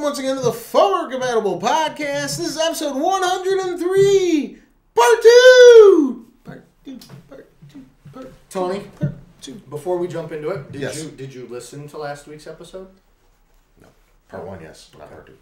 once again to the Forward Compatible Podcast. This is episode 103, part 2. Tony, Part 2. before we jump into it, Yes. did you listen to last week's episode? No. Part 1, yes. Not part 2.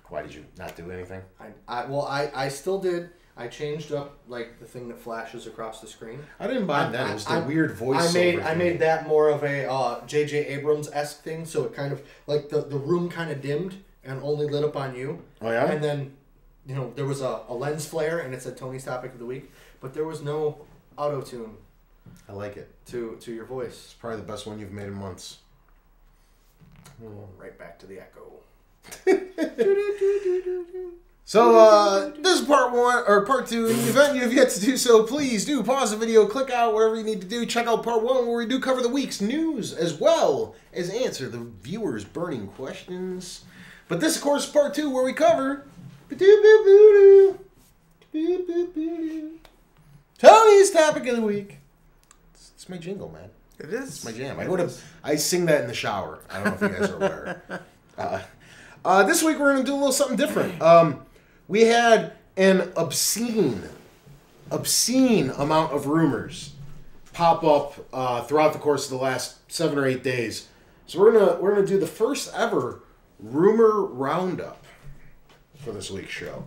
Why did you not do anything? I still did. I changed up like the thing that flashes across the screen. I didn't mind that. It was the weird voiceover. I made that more of a J.J. Abrams-esque thing, so it kind of like the room kind of dimmed and only lit up on you. Oh yeah. And then there was a lens flare and it said Tony's topic of the week, but there was no auto tune. I like it. To your voice. It's probably the best one you've made in months. Right back to the echo. So, this is part 1, or part 2. In the event you have yet to do so, please do pause the video, click out whatever you need to do, check out part 1 where we do cover the week's news, as well as answer the viewers' burning questions. But this, of course, is part 2 where we cover Tony's topic of the week. It's my jingle, man. It is. It's my jam. I sing that in the shower. I don't know if you guys are aware. This week we're going to do a little something different. We had an obscene amount of rumors pop up throughout the course of the last 7 or 8 days. So we're gonna do the first ever rumor roundup for this week's show.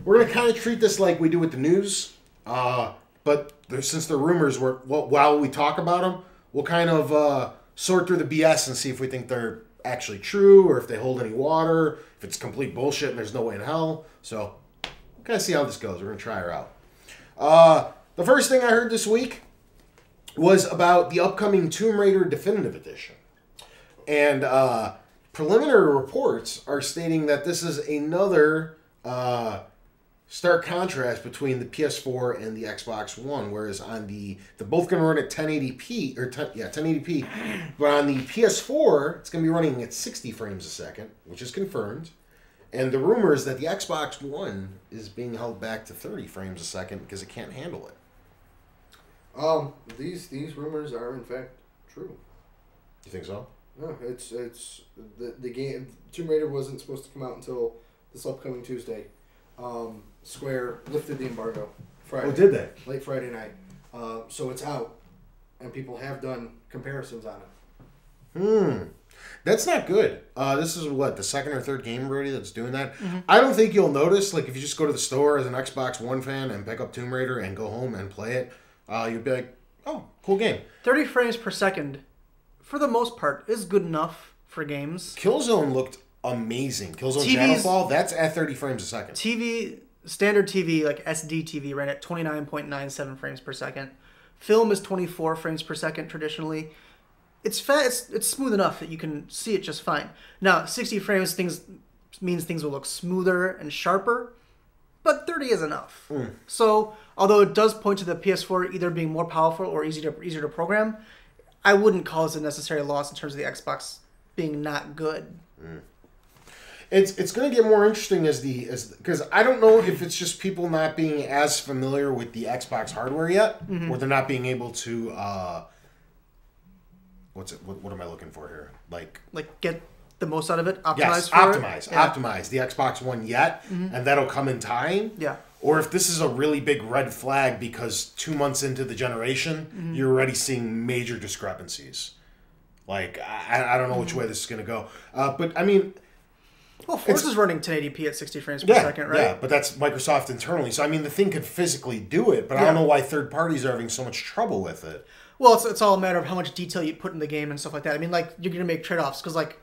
We're gonna kind of treat this like we do with the news, but since they're rumors, while we talk about them, we'll kind of sort through the BS and see if we think they're actually true or if they hold any water, if it's complete bullshit and there's no way in hell. So we'll kind of see how this goes. We're going to try her out. The first thing I heard this week was about the upcoming Tomb Raider Definitive Edition. And preliminary reports are stating that this is another stark contrast between the PS4 and the Xbox One, whereas on they're both going to run at 1080p, 1080p, but on the PS4, it's going to be running at 60 frames a second, which is confirmed, and the rumor is that the Xbox One is being held back to 30 frames a second because it can't handle it. These rumors are in fact true. You think so? No, it's the game. Tomb Raider wasn't supposed to come out until this upcoming Tuesday. Square lifted the embargo Friday. Oh, did they? Late Friday night. So it's out, and people have done comparisons on it. That's not good. This is the second or third game already that's doing that. Mm-hmm. I don't think you'll notice, like, if you just go to the store as an Xbox One fan and pick up Tomb Raider and go home and play it, you'd be like, oh, cool game. 30 frames per second, for the most part, is good enough for games. Killzone looked amazing. Killzone Shadowfall, that's at 30 frames a second. Standard TV, like SD TV, ran at 29.97 frames per second. Film is 24 frames per second traditionally. It's smooth enough that you can see it just fine. Now, 60 frames means things will look smoother and sharper, but 30 is enough. So, although it does point to the PS4 either being more powerful or easier to program, I wouldn't call this a necessary loss in terms of the Xbox being not good. It's going to get more interesting because I don't know if it's just people not being as familiar with the Xbox hardware yet, or they're not being able to what am I looking for here? Like get the most out of it, optimize the Xbox One yet, and that'll come in time. Yeah. Or if this is a really big red flag because 2 months into the generation, you're already seeing major discrepancies. Like I don't know which way this is going to go, but I mean. Well, Forza's running 1080p at 60 frames per second, right? Yeah, but that's Microsoft internally. So, I mean, the thing could physically do it, but I don't know why third parties are having so much trouble with it. Well, it's all a matter of how much detail you put in the game and stuff like that. I mean, like, you're going to make trade-offs because, like,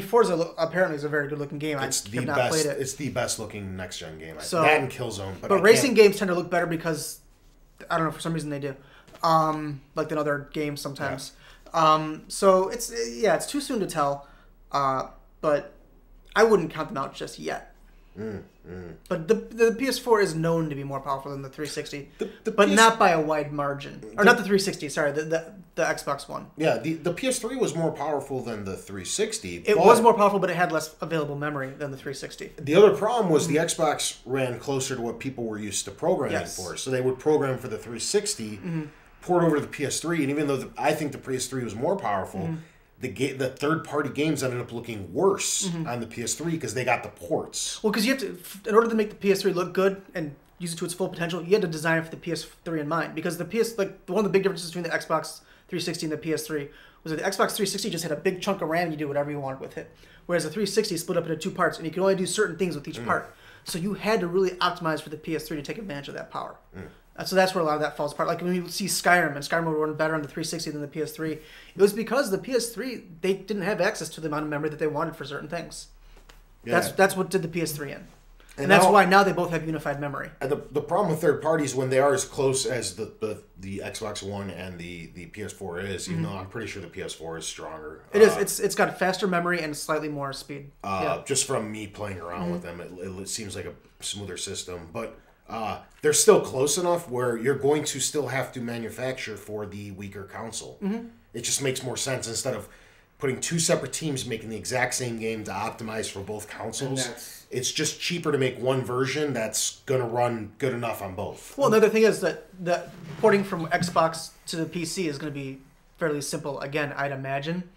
Forza apparently is a very good-looking game. I have not played it. It's the best-looking next-gen game. So, that and Killzone. But racing games tend to look better because, I don't know, for some reason they do. Like than other games sometimes. Yeah. So, it's too soon to tell. But I wouldn't count them out just yet. But the PS4 is known to be more powerful than the 360, but not by a wide margin. Or not the 360, sorry, the Xbox One. Yeah, the PS3 was more powerful than the 360. It was more powerful, but it had less available memory than the 360. The other problem was the Xbox ran closer to what people were used to programming for. So they would program for the 360, port over to the PS3, and even though I think the PS3 was more powerful, the third-party games ended up looking worse on the PS3 because they got the ports. Well, because you have to, in order to make the PS3 look good and use it to its full potential, you had to design it for the PS3 in mind. Because the one of the big differences between the Xbox 360 and the PS3 was that the Xbox 360 just had a big chunk of RAM and you do whatever you wanted with it. Whereas the 360 split up into 2 parts and you could only do certain things with each part. So you had to really optimize for the PS3 to take advantage of that power. So that's where a lot of that falls apart. Like when you see Skyrim, and Skyrim would run better on the 360 than the PS3, it was because the PS3, they didn't have access to the amount of memory that they wanted for certain things. Yeah. That's what did the PS3 in. And that's why now they both have unified memory. And the problem with third parties when they are as close as the Xbox One and the PS4 is, even though I'm pretty sure the PS4 is stronger. It is. It's got faster memory and slightly more speed. Just from me playing around with them, it seems like a smoother system. But they're still close enough where you're going to still have to manufacture for the weaker console. It just makes more sense instead of putting 2 separate teams making the exact same game to optimize for both consoles. It's just cheaper to make one version that's going to run good enough on both. Well, another thing is that porting from Xbox to the PC is going to be fairly simple, again, I'd imagine,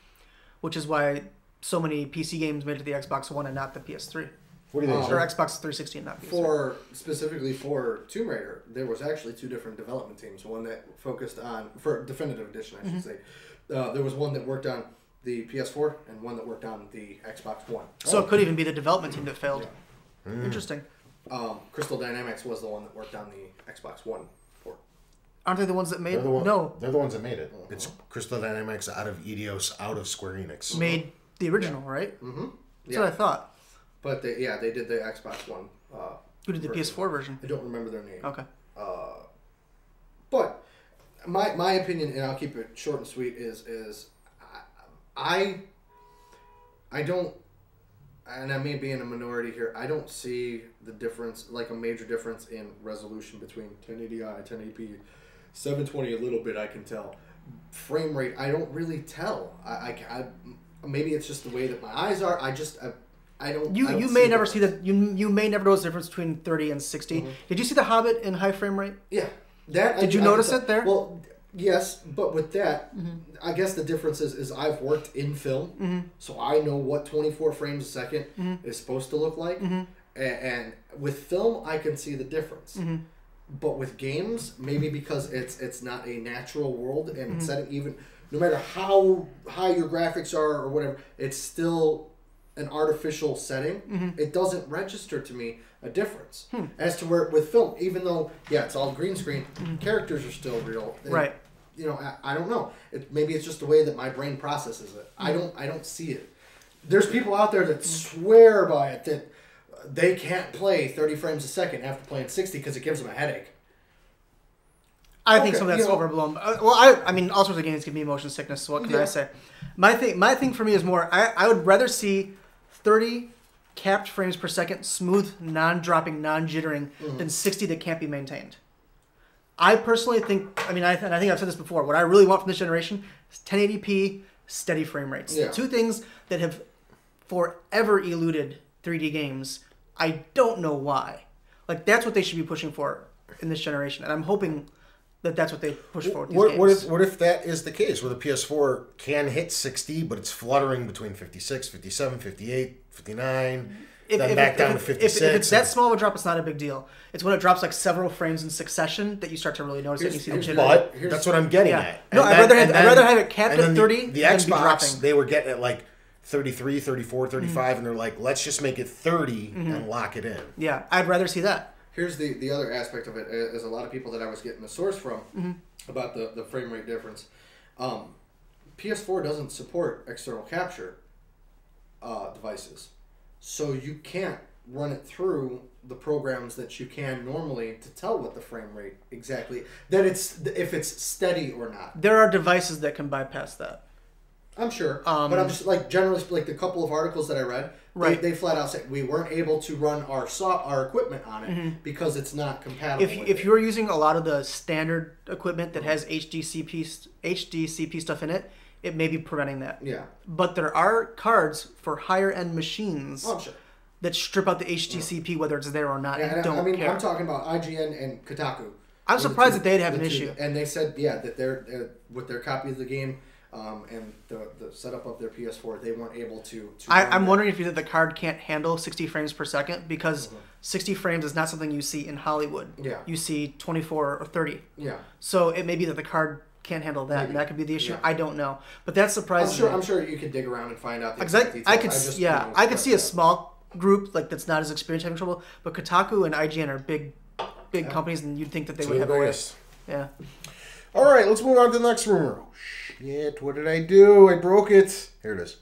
which is why so many PC games made it to the Xbox One and not the PS3. What do you think? Or Xbox 360 and not PS3. Specifically for Tomb Raider, there was actually 2 different development teams. One that focused on, for Definitive Edition, I should say, there was one that worked on the PS4 and one that worked on the Xbox One. So it could even be the development team that failed. Yeah. Interesting. Crystal Dynamics was the one that worked on the Xbox One port. Aren't they the ones that made it? No. They're the ones that made it. It's Crystal Dynamics out of Eidos, out of Square Enix. Made the original, right? That's what I thought. But they did the Xbox One. Who did the PS4 version? I don't remember their name. Okay. But my opinion, and I'll keep it short and sweet, is I don't, and I may be in a minority here, I don't see the difference, like a major difference in resolution between 1080i, 1080p, 720 a little bit I can tell. Frame rate, I don't really tell. I maybe it's just the way that my eyes are. I don't. You may never see that. You may never notice the difference between 30 and 60. Did you see The Hobbit in high frame rate? Yeah. Did you notice it there? Well, yes, but with that, I guess the difference is I've worked in film, so I know what 24 frames a second is supposed to look like, and with film I can see the difference. But with games, maybe because it's not a natural world and it's setting, even no matter how high your graphics are or whatever, it's still an artificial setting. It doesn't register to me a difference as to where with film, even though it's all green screen, characters are still real. Right. You know, I don't know. Maybe it's just the way that my brain processes it. I don't see it. There's people out there that swear by it that they can't play 30 frames a second after playing 60 because it gives them a headache. I think some of that's overblown. Well, I mean, all sorts of games give me motion sickness. So what can I say? My thing for me is more. I would rather see 30 capped frames per second, smooth, non-dropping, non-jittering, than 60 that can't be maintained. I personally think. I mean, I think I've said this before. What I really want from this generation is 1080p, steady frame rates. Yeah. 2 things that have forever eluded 3D games. I don't know why. Like that's what they should be pushing for in this generation, and I'm hoping that that's what they push for with these games. What if that is the case, where the PS4 can hit 60, but it's fluttering between 56, 57, 58, 59, then back down to 56? If it's that small of a drop, it's not a big deal. It's when it drops like several frames in succession that you start to really notice it and you see the jitter. But that's what I'm getting at. No, I'd rather have it capped at 30 the Xbox, they were getting it like 33, 34, 35, and they're like, let's just make it 30 and lock it in. Yeah, I'd rather see that. Here's the other aspect of it, is a lot of people that I was getting the source from about the frame rate difference. PS4 doesn't support external capture devices, so you can't run it through the programs that you can normally to tell what the frame rate exactly, that if it's steady or not. There are devices that can bypass that. I'm sure, but I'm just like generally like the couple of articles that I read, they flat out say we weren't able to run our equipment on it because it's not compatible. If you're using a lot of the standard equipment that has HDCP stuff in it, it may be preventing that. Yeah. But there are cards for higher end machines that strip out the HDCP whether it's there or not. And don't care. I'm talking about IGN and Kotaku. I'm surprised that they'd have an issue. And they said that they're with their copy of the game. and the setup of their PS4, they weren't able to I'm wondering if either the card can't handle 60 frames per second, because 60 frames is not something you see in Hollywood. Yeah. You see 24 or 30. Yeah. So it may be that the card can't handle that, and that could be the issue. Yeah. I don't know, but that's surprising. I'm sure you could dig around and find out the exact exact details. details. I could see a small group like that's not as experienced having trouble, but Kotaku and IGN are big companies, and you'd think that they would have a way. Yeah. All right, let's move on to the next rumor. Oh, shit, what did I do? I broke it. Here it is.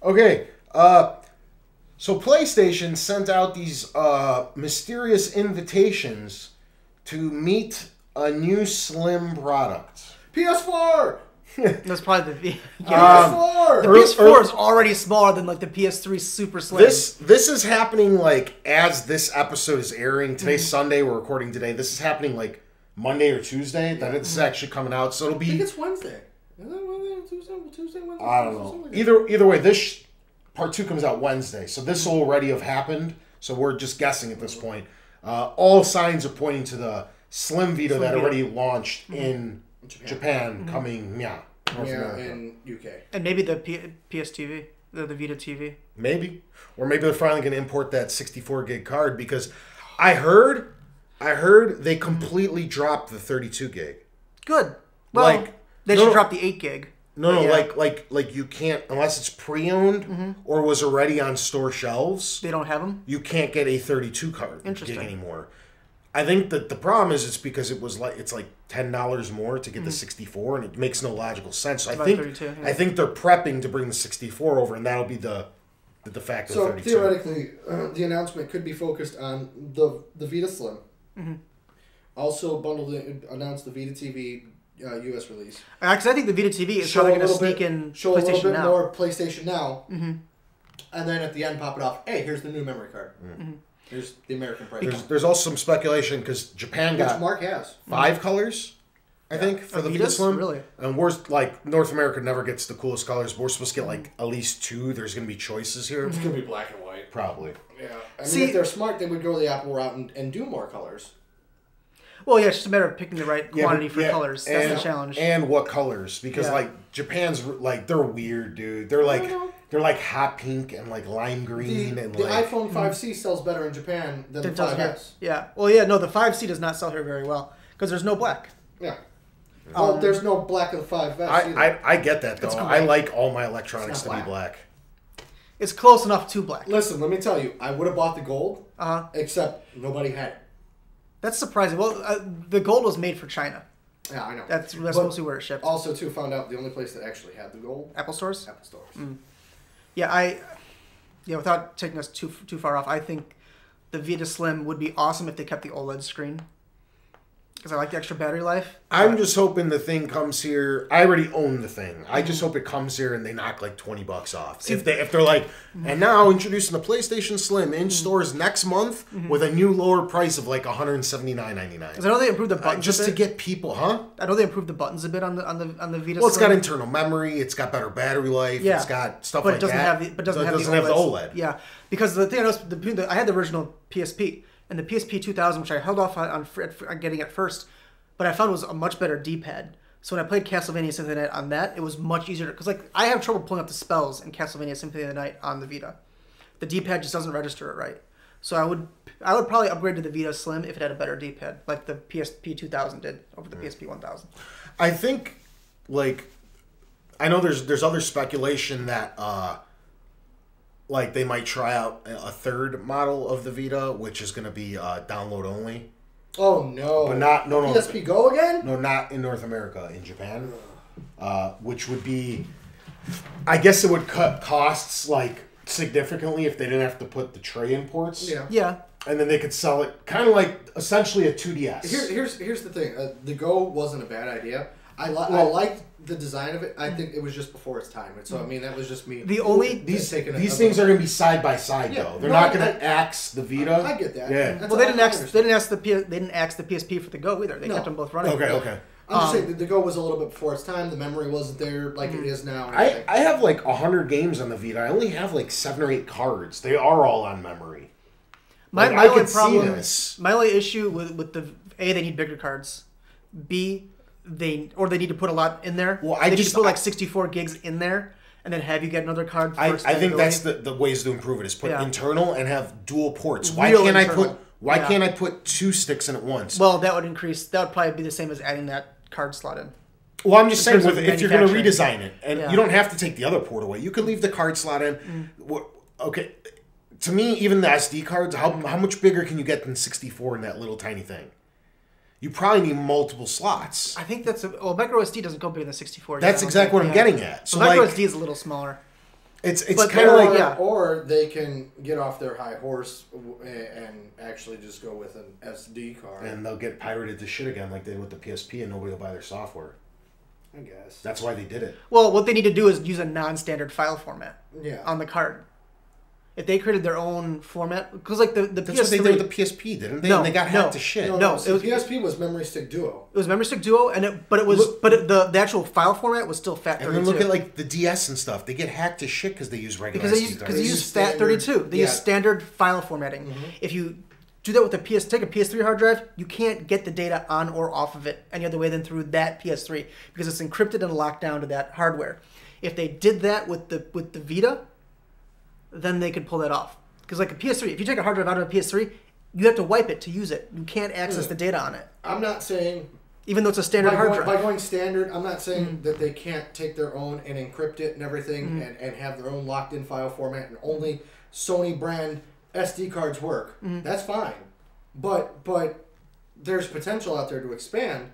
Okay, so PlayStation sent out these mysterious invitations to meet a new Slim product. PS4! That's probably the PS4! The PS4 is already smaller than like the PS3 Super Slim. This is happening like as this episode is airing. Today's Sunday. We're recording today. This is happening like Monday or Tuesday that it's actually coming out. So it'll be. I think it's Wednesday. Is that Wednesday? Tuesday, Wednesday? I don't know. Either way, this part 2 comes out Wednesday, so this will already have happened. So we're just guessing at this point. All signs are pointing to the Slim Vita that already launched in Japan coming, North America. in UK. And maybe the PS TV, the Vita TV. Maybe. Or maybe they're finally going to import that 64 gig card, because I heard they completely dropped the 32 gig. Good. Well, they should drop the 8 gig. No, like you can't, unless it's pre-owned or was already on store shelves. They don't have them? You can't get a 32 card gig anymore. I think that the problem is it's because it's like $10 more to get the 64, and it makes no logical sense. So I think they're prepping to bring the 64 over, and that'll be the de facto 32. So theoretically, the announcement could be focused on the Vita Slim. Also announced the Vita TV US release. Because I think the Vita TV is probably going to sneak in show PlayStation a little bit Now. more PlayStation Now, and then at the end pop it off. Hey, here's the new memory card. Here's the American price. There's also some speculation because Japan got Mark has 5 colors, I think, for the Vita Slim. Really? And we're like North America never gets the coolest colors, but we're supposed to get like at least 2. There's going to be choices here. It's going to be black and white. Probably. Yeah. I mean, if they're smart, they would go the Apple route and do more colors. Well, yeah, it's just a matter of picking the right quantity for colors. That's the challenge. And what colors? Because like Japan's like they're weird, dude. They're like hot pink and like lime green The like iPhone 5C sells better in Japan than the 5S. Yeah. Well, yeah. No, the 5C does not sell here very well because there's no black. Yeah. Well, there's no black of the 5S either. I get that though. I like all my electronics to be black. It's close enough to black. Listen, let me tell you, I would have bought the gold, except nobody had it. That's surprising. Well, the gold was made for China. Yeah, I know. That's mostly where it shipped. Also, too, found out the only place that actually had the gold. Apple stores? Apple stores. Yeah, without taking us too far off, I think the Vita Slim would be awesome if they kept the OLED screen. Because I like the extra battery life. I'm just hoping the thing comes here. I already own the thing. I just hope it comes here and they knock like $20 off. See, if they're like, and now introducing the PlayStation Slim in stores next month with a new lower price of like $179.99. Because I know they improved the buttons just a bit. to get people, I know they improved the buttons a bit on the Vita. Well, it's got internal memory. It's got better battery life. Yeah. It's got stuff but like it doesn't that. have the OLED. Yeah, because the thing I noticed, I had the original PSP and the PSP 2000, which I held off on getting at first. But I found it was a much better D-pad. So when I played Castlevania Symphony of the Night on that, it was much easier. Because like I have trouble pulling up the spells in Castlevania Symphony of the Night on the Vita. The D-pad just doesn't register it right. So I would probably upgrade to the Vita Slim if it had a better D-pad, like the PSP 2000 did over the PSP 1000. I think, like, I know there's other speculation that like they might try out a third model of the Vita, which is going to be download only. Oh no! But not PSP Go again? No, not in North America. In Japan, which would be, I guess it would cut costs like significantly if they didn't have to put the tray in ports. Yeah. And then they could sell it kind of like essentially a 2DS. Here's the thing. The Go wasn't a bad idea. I liked the design of it. I think it was just before its time. So I mean, that was just me. These things are going to be side by side though. They're not going to axe the Vita. I get that. Yeah. Well, they didn't axe the PSP for the Go either. They kept them both running. Okay. I'm just saying the Go was a little bit before its time. The memory wasn't there like it is now. I have like 100 games on the Vita. I only have like 7 or 8 cards. They are all on memory. My only issue with the they need bigger cards. B, they need to put a lot in there. Well, they need to put like 64 gigs in there, and then have you get another card. I think that's the ways to improve it is put internal and have dual ports. Why can't I put 2 sticks in at once? Well, that would probably be the same as adding that card slot in. Well, I'm just saying, if you're going to redesign it, and you don't have to take the other port away, you could leave the card slot in. Okay, to me, even the SD cards, how much bigger can you get than 64 in that little tiny thing? You probably need multiple slots. I think micro SD doesn't go bigger than 64. That's exactly what I'm getting at. So micro SD is a little smaller. It's kind of like... Or they can get off their high horse and actually just go with an SD card. And they'll get pirated to shit again like they did with the PSP, and nobody will buy their software. I guess. That's why they did it. Well, what they need to do is use a non-standard file format on the card. If they created their own format, because like the That's PS3, what they did with the PSP, didn't they? No, and they got hacked to shit. PSP was Memory Stick Duo. It was Memory Stick Duo, the actual file format was still FAT32. And then look at like the DS and stuff. They get hacked to shit because they use regular SD cards. Because they use FAT32. They use standard file formatting. Mm-hmm. If you do that with take a PS3 hard drive, you can't get the data on or off of it any other way than through that PS3 because it's encrypted and locked down to that hardware. If they did that with the Vita, then they could pull that off. Because like a PS3, if you take a hard drive out of a PS3, you have to wipe it to use it. You can't access the data on it. I'm not saying... Even though it's a standard hard drive. By going standard, I'm not saying that they can't take their own and encrypt it and everything and have their own locked-in file format and only Sony brand SD cards work. That's fine. But there's potential out there to expand.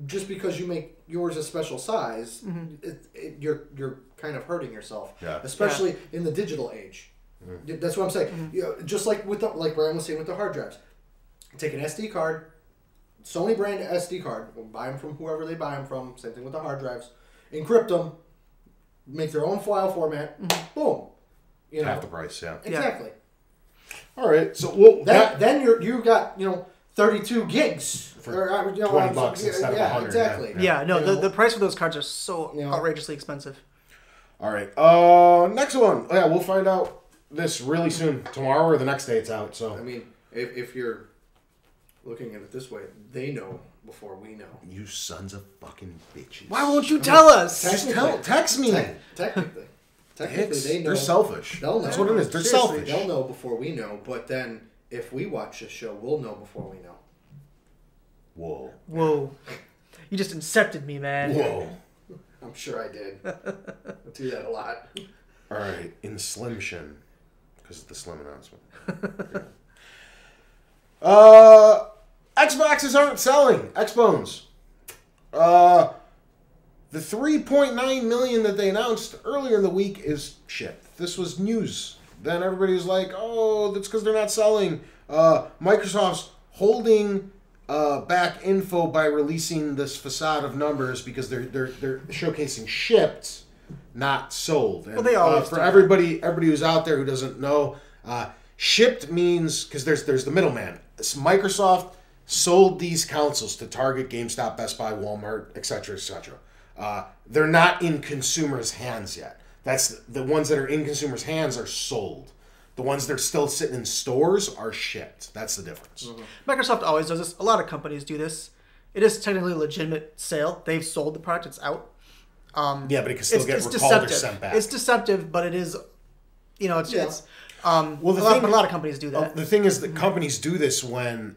Just because you make yours a special size, you're kind of hurting yourself. Yeah. Especially in the digital age. That's what I'm saying. You know, just like like Brian was saying with the hard drives. Take an SD card, Sony brand SD card, buy them from whoever they buy them from, same thing with the hard drives, encrypt them, make their own file format, boom. You know, half the price, yeah. Exactly. All right, so then you got 32 gigs for $20 instead of $100. Exactly. Yeah, no, the price of those cards are so outrageously expensive. All right, next one. Yeah, we'll find out this really soon, tomorrow or the next day it's out. So I mean, if you're looking at it this way, they know before we know. You sons of fucking bitches! Why won't you tell us? Just text me. Technically, they know. They're selfish. They'll know. That's what it is. They're Seriously, selfish. They'll know before we know. But then, if we watch this show, we'll know before we know. Whoa! You just incepted me, man. Whoa! I'm sure I did. I do that a lot. All right, in Slim Shin, because of the Slim announcement. Xboxes aren't selling. Xbones. The 3.9 million that they announced earlier in the week is shit. This was news. Then everybody was like, "Oh, that's because they're not selling." Microsoft's holding back info by releasing this facade of numbers because they're showcasing shipped, not sold. And, well, they always for everybody who's out there who doesn't know, shipped means because there's the middleman. Microsoft sold these consoles to Target, GameStop, Best Buy, Walmart, etc., etc. They're not in consumers' hands yet. That's the ones that are in consumers' hands are sold. The ones that are still sitting in stores are shipped. That's the difference. Microsoft always does this. A lot of companies do this. It is technically a legitimate sale. They've sold the product. It's out. Yeah, but it can still get recalled or sent back. It's deceptive, but it is, it's a lot of companies do that. The thing is that companies do this when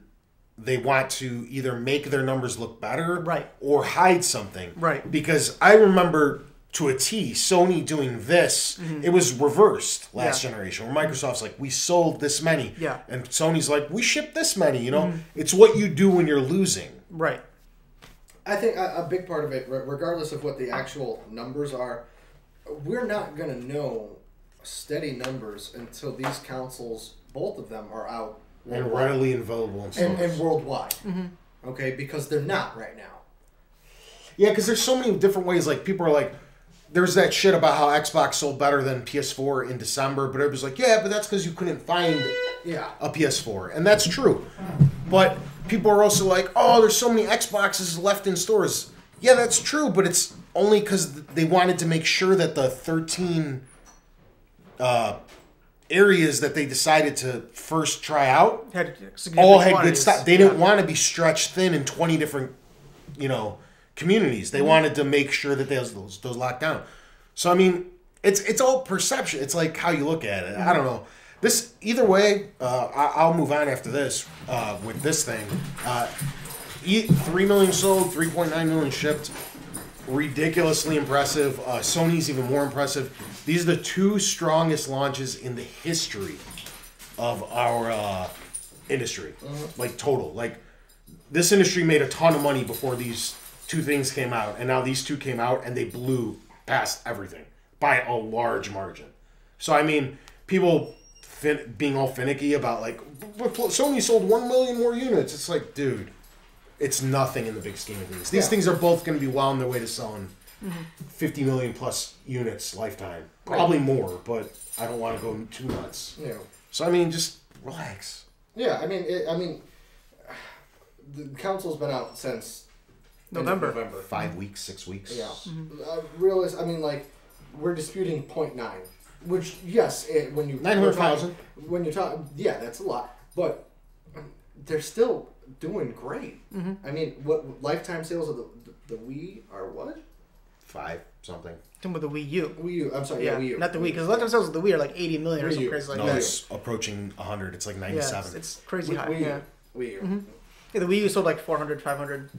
they want to either make their numbers look better or hide something. Right. Because I remember to a T, Sony doing this. It was reversed last generation, where Microsoft's like, we sold this many. Yeah. And Sony's like, we shipped this many, It's what you do when you're losing. Right. I think a big part of it, regardless of what the actual numbers are, we're not going to know steady numbers until these consoles, both of them, are out and readily available in stores. And worldwide. Okay, because they're not right now. Yeah, because there's so many different ways. Like, people are like, there's that shit about how Xbox sold better than PS4 in December, but everybody's like, yeah, but that's because you couldn't find a PS4. And that's true. But people are also like, oh, there's so many Xboxes left in stores. Yeah, that's true, but it's only because they wanted to make sure that the 13 areas that they decided to first try out all had good stuff. They didn't want to be stretched thin in 20 different, communities. They wanted to make sure that those locked down. So I mean, it's all perception. It's like how you look at it. I don't know. This either way. I'll move on after this with this thing. 3 million sold, 3.9 million shipped. Ridiculously impressive. Sony's even more impressive. These are the 2 strongest launches in the history of our industry. Like total. Like this industry made a ton of money before these 2 things came out, and now these 2 came out and they blew past everything by a large margin. So I mean, people being all finicky about like Sony sold 1 million more units. It's like, dude. It's nothing in the big scheme of things. These things are both going to be well on their way to selling 50 million plus units lifetime. Probably more, but I don't want to go too nuts. Yeah. So, I mean, just relax. Yeah, I mean, the council's been out since November. 5 weeks, 6 weeks. Yeah. I mean, like, we're disputing 0.9, which, yes, when you... 900,000. When you're talking... Yeah, that's a lot. But they're still... doing great. I mean, what lifetime sales of the Wii are what? 5 something. Talking about the Wii U. Wii U. I'm sorry. Yeah, Wii U. Not the Wii, because lifetime sales of the Wii are like 80 million or something crazy like no, that. it's approaching 100. It's like 97. Yeah, it's crazy high. Wii Yeah. Wii U. Yeah, the Wii U sold like 400, 500,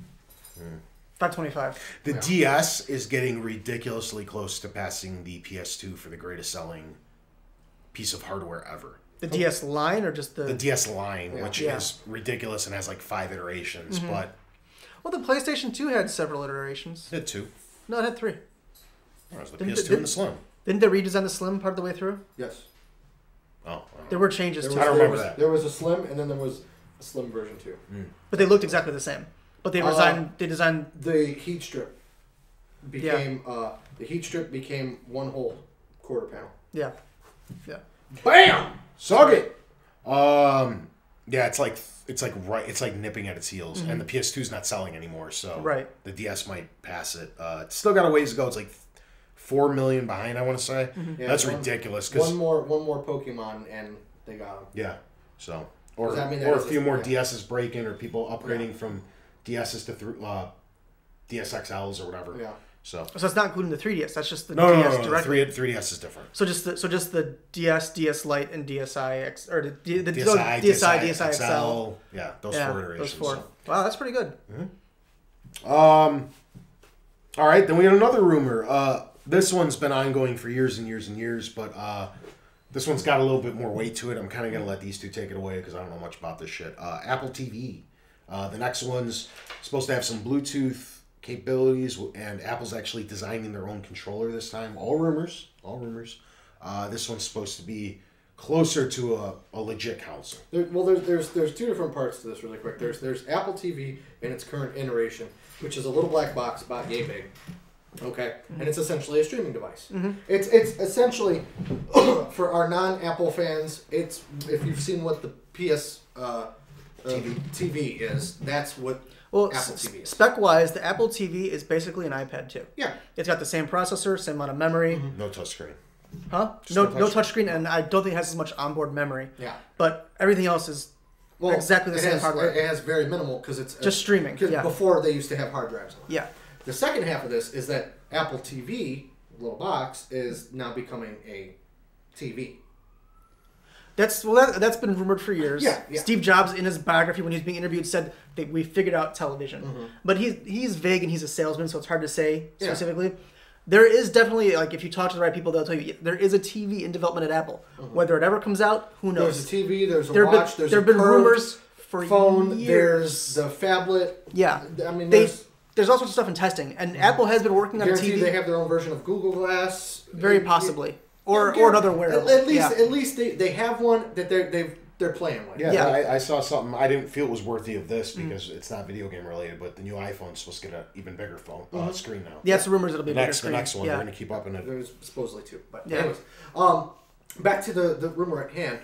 525. The DS is getting ridiculously close to passing the PS2 for the greatest selling piece of hardware ever. The DS line or just the DS line, which is ridiculous and has like 5 iterations, but... Well, the PlayStation 2 had several iterations. It had 2. No, it had 3. Oh, it was the PS2 and the Slim. Didn't they redesign the Slim part of the way through? Yes. Oh. There were changes to it. I don't remember that. There was a Slim, and then there was a Slim version 2. But they looked exactly the same. But they designed... The heat strip became... the heat strip became one whole quarter panel. Yeah. Yeah. BAM! Suck it. Yeah, it's like nipping at its heels, and the PS2's not selling anymore, so the DS might pass it. It's still got a ways to go. It's like 4 million behind, I want to say. Yeah, that's ridiculous. Cause, one more Pokemon and they got them. Yeah, so or that a few more DSs breaking, or people upgrading from DSs to DS XLs or whatever. Yeah. So it's not including the 3DS. That's just the no, DS directly. 3DS is different. So just the DS, DS Lite, and DSi X or the DSi XL. Yeah, those 4 iterations. Those 4. So. Wow, that's pretty good. All right, then we had another rumor. This one's been ongoing for years and years and years, but this one's got a little bit more weight to it. I'm kind of going to let these 2 take it away because I don't know much about this shit. Apple TV. The next one's supposed to have some Bluetooth capabilities, and Apple's actually designing their own controller this time. All rumors. This one's supposed to be closer to a legit console. There's 2 different parts to this really quick. There's Apple TV in its current iteration, which is a little black box about yay big. Okay, and it's essentially a streaming device. It's essentially for our non-Apple fans. It's if you've seen what the PS TV is, that's what. Well, Apple TV is. Spec-wise, the Apple TV is basically an iPad 2. Yeah. It's got the same processor, same amount of memory. No touchscreen. Huh? No touchscreen, and I don't think it has as much onboard memory. Yeah. But everything else is exactly the same hardware. It has very minimal because it's... Just streaming, Because before they used to have hard drives on it. Yeah. The second half of this is that Apple TV, little box, is now becoming a TV. That's been rumored for years. Yeah. Steve Jobs, in his biography, when he was being interviewed, said that we figured out television. But he's vague and he's a salesman, so it's hard to say specifically. There is definitely, like, if you talk to the right people, they'll tell you there is a TV in development at Apple. Whether it ever comes out, who knows? There's a TV, there's a watch, there's a been rumors for phone, years. there's the phablet. Yeah. I mean, there's all sorts of stuff in testing, and Apple has been working on a TV. They have their own version of Google Glass. Very possibly. Or another wearable. At least they have one that they're playing with. Yeah. I saw something. I didn't feel it was worthy of this because it's not video game related. But the new iPhone's supposed to get an even bigger phone screen now. Yeah, it's the rumors it'll be bigger the next one. They're going to keep up in it. There's supposedly 2. But anyways, back to the rumor at hand.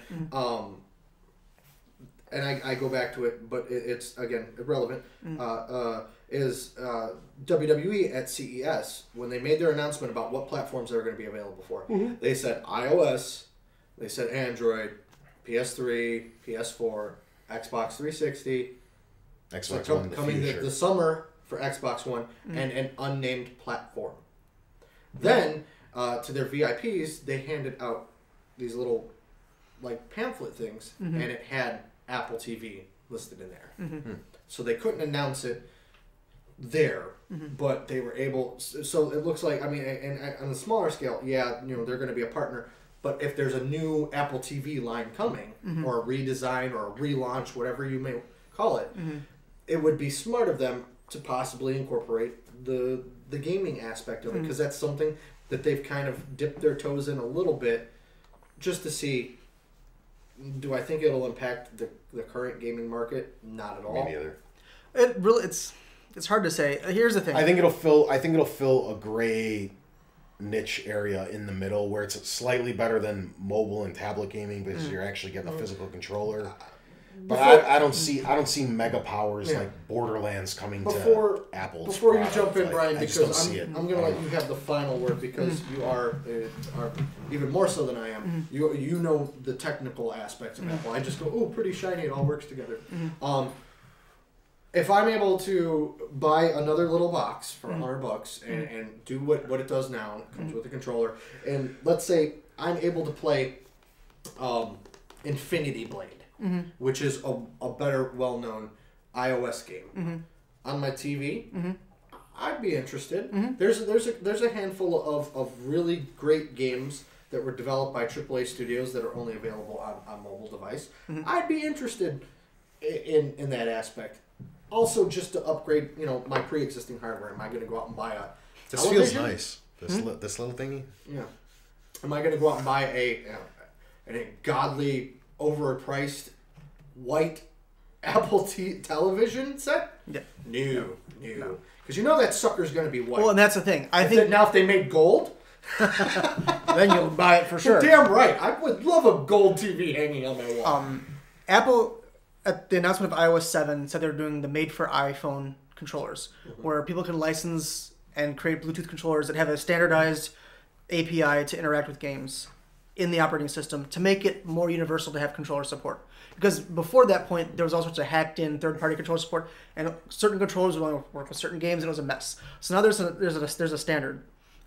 And I go back to it, but it's again irrelevant. Is WWE at CES, when they made their announcement about what platforms they were going to be available for, they said iOS, they said Android, PS3, PS4, Xbox 360. Xbox One in the future. The summer for Xbox One and an unnamed platform. Then, to their VIPs, they handed out these little like pamphlet things, and it had Apple TV listed in there. So they couldn't announce it there, but they were able. So it looks like, I mean, and on a smaller scale, yeah, they're going to be a partner. But if there's a new Apple TV line coming, or a redesign or a relaunch, whatever you may call it, it would be smart of them to possibly incorporate the gaming aspect of it, because that's something that they've kind of dipped their toes in a little bit, just to see. Do I think it'll impact the current gaming market? Not at all. Me neither. It's hard to say. Here's the thing. I think it'll fill a gray niche area in the middle where it's slightly better than mobile and tablet gaming because you're actually getting a physical controller. But I don't see mega powers like Borderlands coming to Apple's Before product. you jump in, Brian, I just because don't see it. I'm going to let you have the final word, because you are even more so than I am. You know the technical aspects of Apple. I just go, oh, pretty shiny, it all works together. If I'm able to buy another little box for $100 and do what it does now, it comes with a controller, and let's say I'm able to play Infinity Blade, which is a better, well-known iOS game on my TV, I'd be interested. There's a handful of really great games that were developed by AAA studios that are only available on mobile device. I'd be interested in that aspect. Also, just to upgrade, my pre-existing hardware. Am I going to go out and buy a This feels nice. This little thingy. Yeah. Am I going to go out and buy a godly, overpriced white Apple television set? Yeah. No. Because that sucker's going to be white. Well, and that's the thing. I think now if they made gold, then you'll buy it for sure. Damn right. I would love a gold TV hanging on my wall. Apple, at the announcement of iOS 7, said they're doing the made-for-iPhone controllers, where people can license and create Bluetooth controllers that have a standardized API to interact with games in the operating system to make it more universal to have controller support. Because before that point, there was all sorts of hacked-in third-party controller support, and certain controllers would only work with certain games, and it was a mess. So now there's a standard.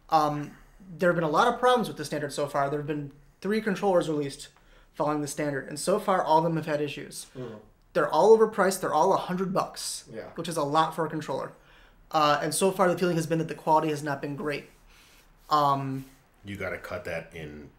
There have been a lot of problems with the standard so far. There have been 3 controllers released following the standard, and so far all of them have had issues. They're all overpriced. They're all $100, which is a lot for a controller. And so far the feeling has been that the quality has not been great. You got to cut that in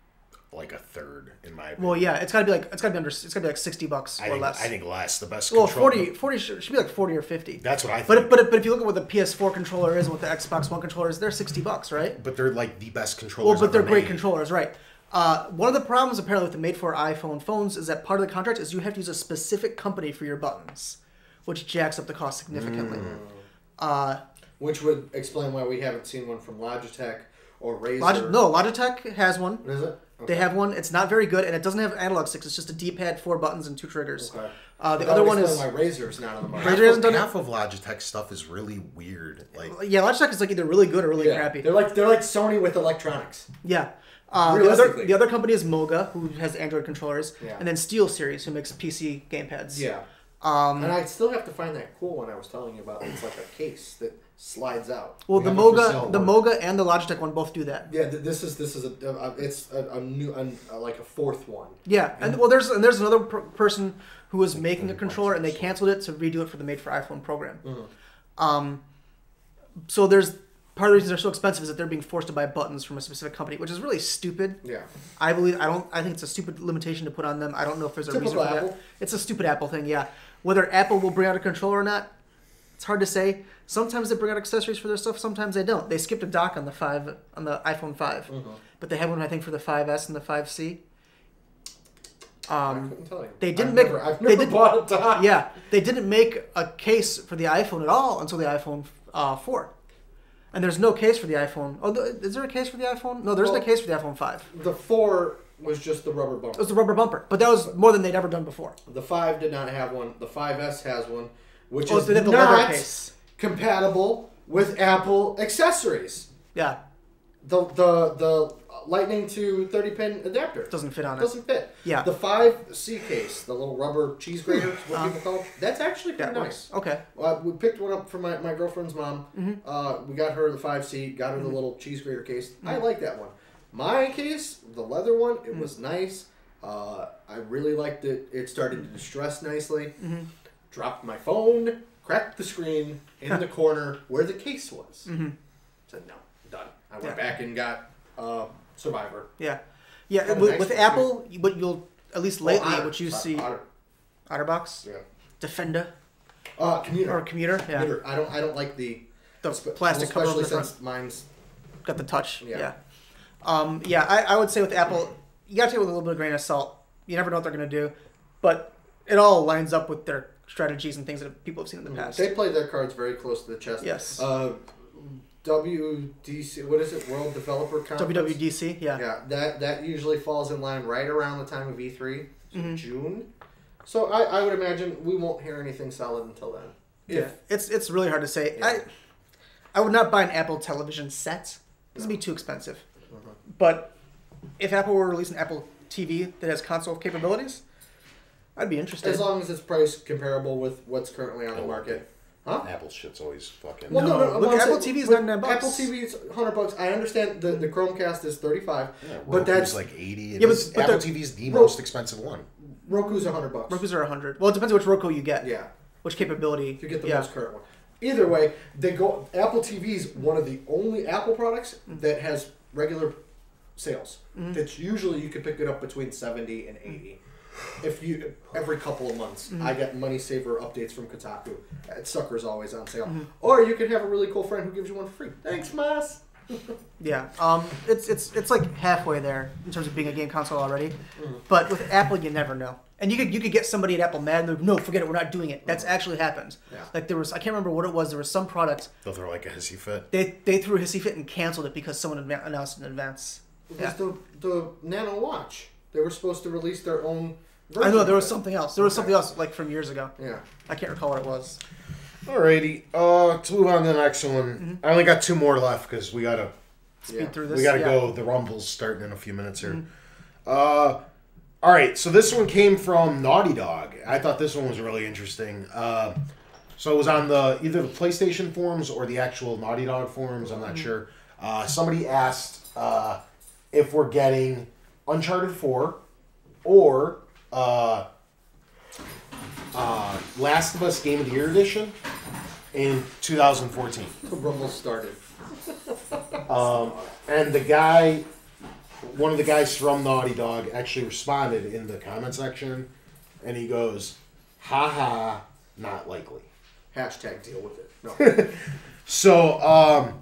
like a third, in my opinion. Well, yeah, it's got to be like $60 or less. I think less. The best. Well, 40 should be like 40 or 50. That's what I think. But if you look at what the PS4 controller is and what the Xbox One controller is, they're $60, right? But they're like the best controllers. Well, but they're great controllers, right? One of the problems apparently with the made-for-iPhone phones is that part of the contract is you have to use a specific company for your buttons, which jacks up the cost significantly. Which would explain why we haven't seen one from Logitech or Razer. Logitech has one. Is it? Okay. They have one. It's not very good, and it doesn't have analog sticks. It's just a D-pad, 4 buttons, and 2 triggers. Okay. The other one is why Razer's not on the market. Razer hasn't done half of Logitech stuff is really weird. Yeah, Logitech is like either really good or really crappy. They're like Sony with electronics. Yeah. The other company is Moga, who has Android controllers, and then SteelSeries, who makes PC gamepads. Yeah. And I still have to find that cool one I was telling you about. It's like a case that slides out. Well, the Moga and the Logitech one both do that. Yeah, this is a new like a fourth one. Yeah, and there's another person who was making a controller and they canceled it to redo it for the Made for iPhone program. So there's part of the reason they're so expensive is that they're being forced to buy buttons from a specific company, which is really stupid. Yeah. I think it's a stupid limitation to put on them. I don't know if there's a reason for that. It's a stupid Apple thing, yeah. Whether Apple will bring out a controller or not, it's hard to say. Sometimes they bring out accessories for their stuff, sometimes they don't. They skipped a dock on the iPhone 5. But they have one I think for the 5S and the 5C. I couldn't tell you. I've never bought a dock. Yeah, they didn't make a case for the iPhone at all until the iPhone 4. And there's no case for the iPhone. Oh, is there a case for the iPhone? No, there's no case for the iPhone 5. The 4 was just the rubber bumper. It was the rubber bumper, but that was more than they'd ever done before. The 5 did not have one. The 5S has one, which is not compatible with Apple accessories. Yeah. The Lightning to 30-pin adapter Doesn't fit on it. doesn't fit. Yeah. The 5C case, the little rubber cheese grater, is what people call it, that's actually pretty nice. Okay. We picked one up for my girlfriend's mom. We got her the 5C, got her the little cheese grater case. I like that one. My case, the leather one, it was nice. I really liked it. It started to distress nicely. Dropped my phone, cracked the screen in the corner where the case was. Said, no, done. I went back and got Survivor. Yeah. Yeah, with Apple, but you'll, at least lately, what you see... OtterBox? Yeah. Defender? Commuter. Or Commuter, yeah. Commuter. I don't like the plastic cover especially on the front. since mine's Got the touch, yeah. I would say with Apple, you gotta take it with a little bit of grain of salt. You never know what they're gonna do, but it all lines up with their strategies and things that people have seen in the past. They play their cards very close to the chest. Yes. WDC, what is it? World Developer Conference? WWDC, yeah. Yeah, that usually falls in line right around the time of E3, so June. So I would imagine we won't hear anything solid until then. Yeah, it's really hard to say. Yeah. I would not buy an Apple television set. This would be too expensive. But if Apple were to release an Apple TV that has console capabilities, I'd be interested. As long as it's priced comparable with what's currently on the market. Huh? Apple shit's always fucking... Well, no. Look, Apple TV is $99. Apple TV is $100. I understand the Chromecast is $35. Yeah, but that's like $80. Yeah, but Apple TV is the most expensive one. Roku's $100. Roku's are $100. Well, it depends on which Roku you get. Yeah. Which capability. If you get the most current one. Either way, Apple TV is one of the only Apple products that has regular sales. That's usually you can pick it up between 70 and 80. Every couple of months, I get money saver updates from Kotaku. That sucker's always on sale. Or you can have a really cool friend who gives you one for free. Thanks, Mas. Yeah, it's like halfway there in terms of being a game console already. But with Apple, you never know. And you could get somebody at Apple mad and they're like, no, forget it, we're not doing it. That's actually happened. Yeah. Like I can't remember what it was. There was some product. They'll throw like a hissy fit. They threw a hissy fit and canceled it because someone announced in advance. It was the Nano Watch. They were supposed to release their own version. I know, there was something else. There was something else like from years ago. Yeah. I can't recall what it was. Alrighty. To move on to the next one. I only got two more left because we gotta speed through this. We gotta go. The Rumble's starting in a few minutes here. Alright, so this one came from Naughty Dog. I thought this one was really interesting. So it was on either the PlayStation forums or the actual Naughty Dog forums, I'm not sure. Somebody asked if we're getting Uncharted 4 or Last of Us Game of the Year Edition in 2014. The Rumble started. And one of the guys from Naughty Dog actually responded in the comment section, and he goes, haha, not likely. Hashtag deal with it. No. So,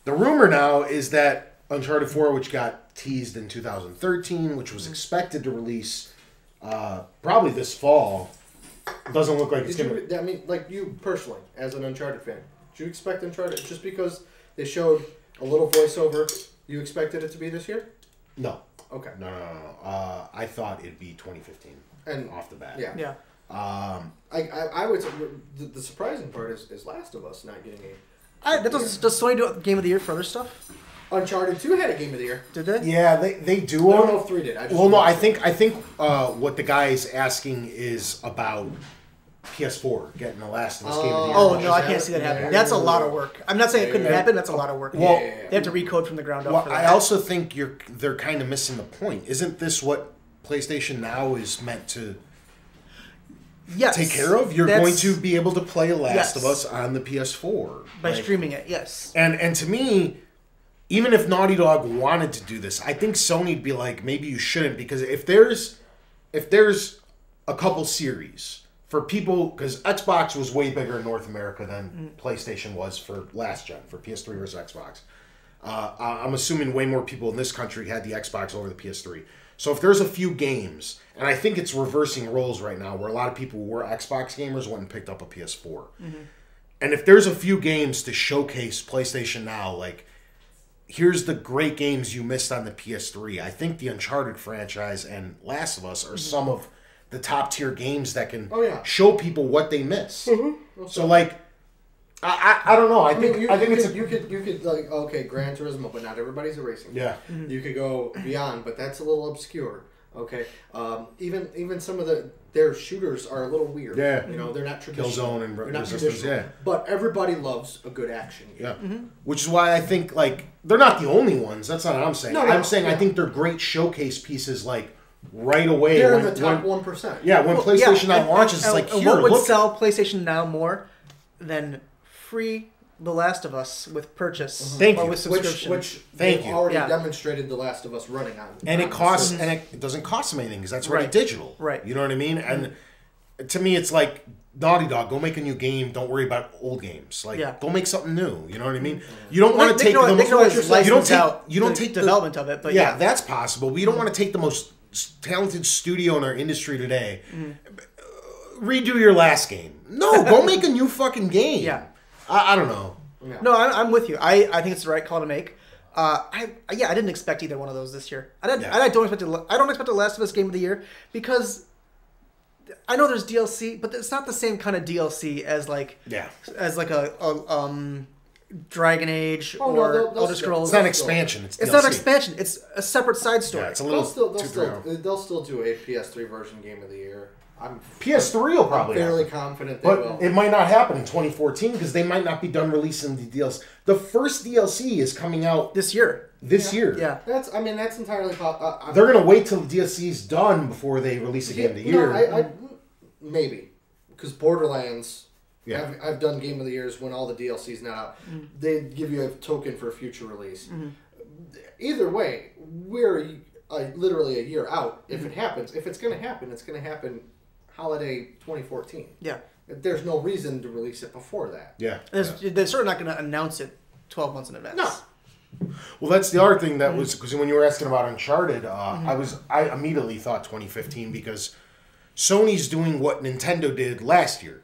the rumor now is that Uncharted 4, which got teased in 2013, which was expected to release probably this fall, doesn't look like it's going to... I mean, like you personally, as an Uncharted fan, did you expect Uncharted, just because they showed a little voiceover, you expected it to be this year? No. Okay. No. I thought it'd be 2015 and off the bat. Yeah. I would say the surprising part is Last of Us not getting a... Does Sony do Game of the Year for other stuff? Uncharted 2 had a Game of the Year. Did they? Yeah, they do. I don't know if 3 did. I think what the guy is asking is about PS4 getting the Last of Us Game of the Year. Oh, no, I can't see that happening. That's a lot of work. I'm not saying it couldn't happen. That's a lot of work. Well, they have to recode from the ground up. Well, for that. I also think they're kind of missing the point. Isn't this what PlayStation Now is meant to take care of? You're going to be able to play Last of Us on the PS4 by streaming it. Yes. And to me, even if Naughty Dog wanted to do this, I think Sony'd be like, maybe you shouldn't, because if there's a couple series for people, because Xbox was way bigger in North America than PlayStation was for last gen, for PS3 versus Xbox. I'm assuming way more people in this country had the Xbox over the PS3. So if there's a few games, and I think it's reversing roles right now, where a lot of people who were Xbox gamers went and picked up a PS4. And if there's a few games to showcase PlayStation Now, like, here's the great games you missed on the PS3. I think the Uncharted franchise and Last of Us are some of the top tier games that can show people what they miss. So, like, I don't know. I think you could like okay, Gran Turismo, but not everybody's a racing. Yeah. Mm-hmm. You could go beyond, but that's a little obscure. Okay. Even some of their shooters are a little weird. Yeah. You know, they're not traditional. Killzone and they're not Resistance. traditional. Yeah. But everybody loves a good action game. Yeah. Mm-hmm. Which is why I think like they're not the only ones. That's not what I'm saying. I'm saying I think they're great showcase pieces. Like right away, they're in the top 1%. Yeah. When PlayStation Now launches, it's like here, what would look. sell PlayStation Now more than free The Last of Us with purchase Thank or you. with subscription? Which Thank they've you. already demonstrated The Last of Us running on. And it costs, and it doesn't cost them anything because that's already digital. Right. You know what I mean? And to me, it's like Naughty Dog. Go make a new game. Don't worry about old games. Like, go make something new. You know what I mean? You don't want to take you don't take development of it, but that's possible. But you don't want to take the most talented studio in our industry today. Redo your last game. No, go make a new fucking game. Yeah. I don't know. Yeah. No, I'm with you. I think it's the right call to make. I didn't expect either one of those this year. I don't expect the Last of Us Game of the Year because I know there's DLC, but it's not the same kind of DLC as like a Dragon Age or Elder Scrolls. It's not an expansion. It's not an expansion. It's a separate side story. Yeah, it's a little. They'll still do a PS3 version Game of the Year. PS3 will probably I'm fairly happen. confident they will. But it might not happen in 2014 because they might not be done releasing the DLC. The first DLC is coming out this year. Yeah. That's entirely possible. They're going to wait till the DLC is done before they release a Game of the Year. Maybe. Because Borderlands, I've done Game of the Years when all the DLC's not out. They give you a token for a future release. Either way, we're literally a year out. If it happens, if it's going to happen, it's going to happen holiday 2014. Yeah. There's no reason to release it before that. Yeah. They're certainly not going to announce it 12 months in advance. No. Well, that's the other thing that was, because when you were asking about Uncharted, I immediately thought 2015 because Sony's doing what Nintendo did last year,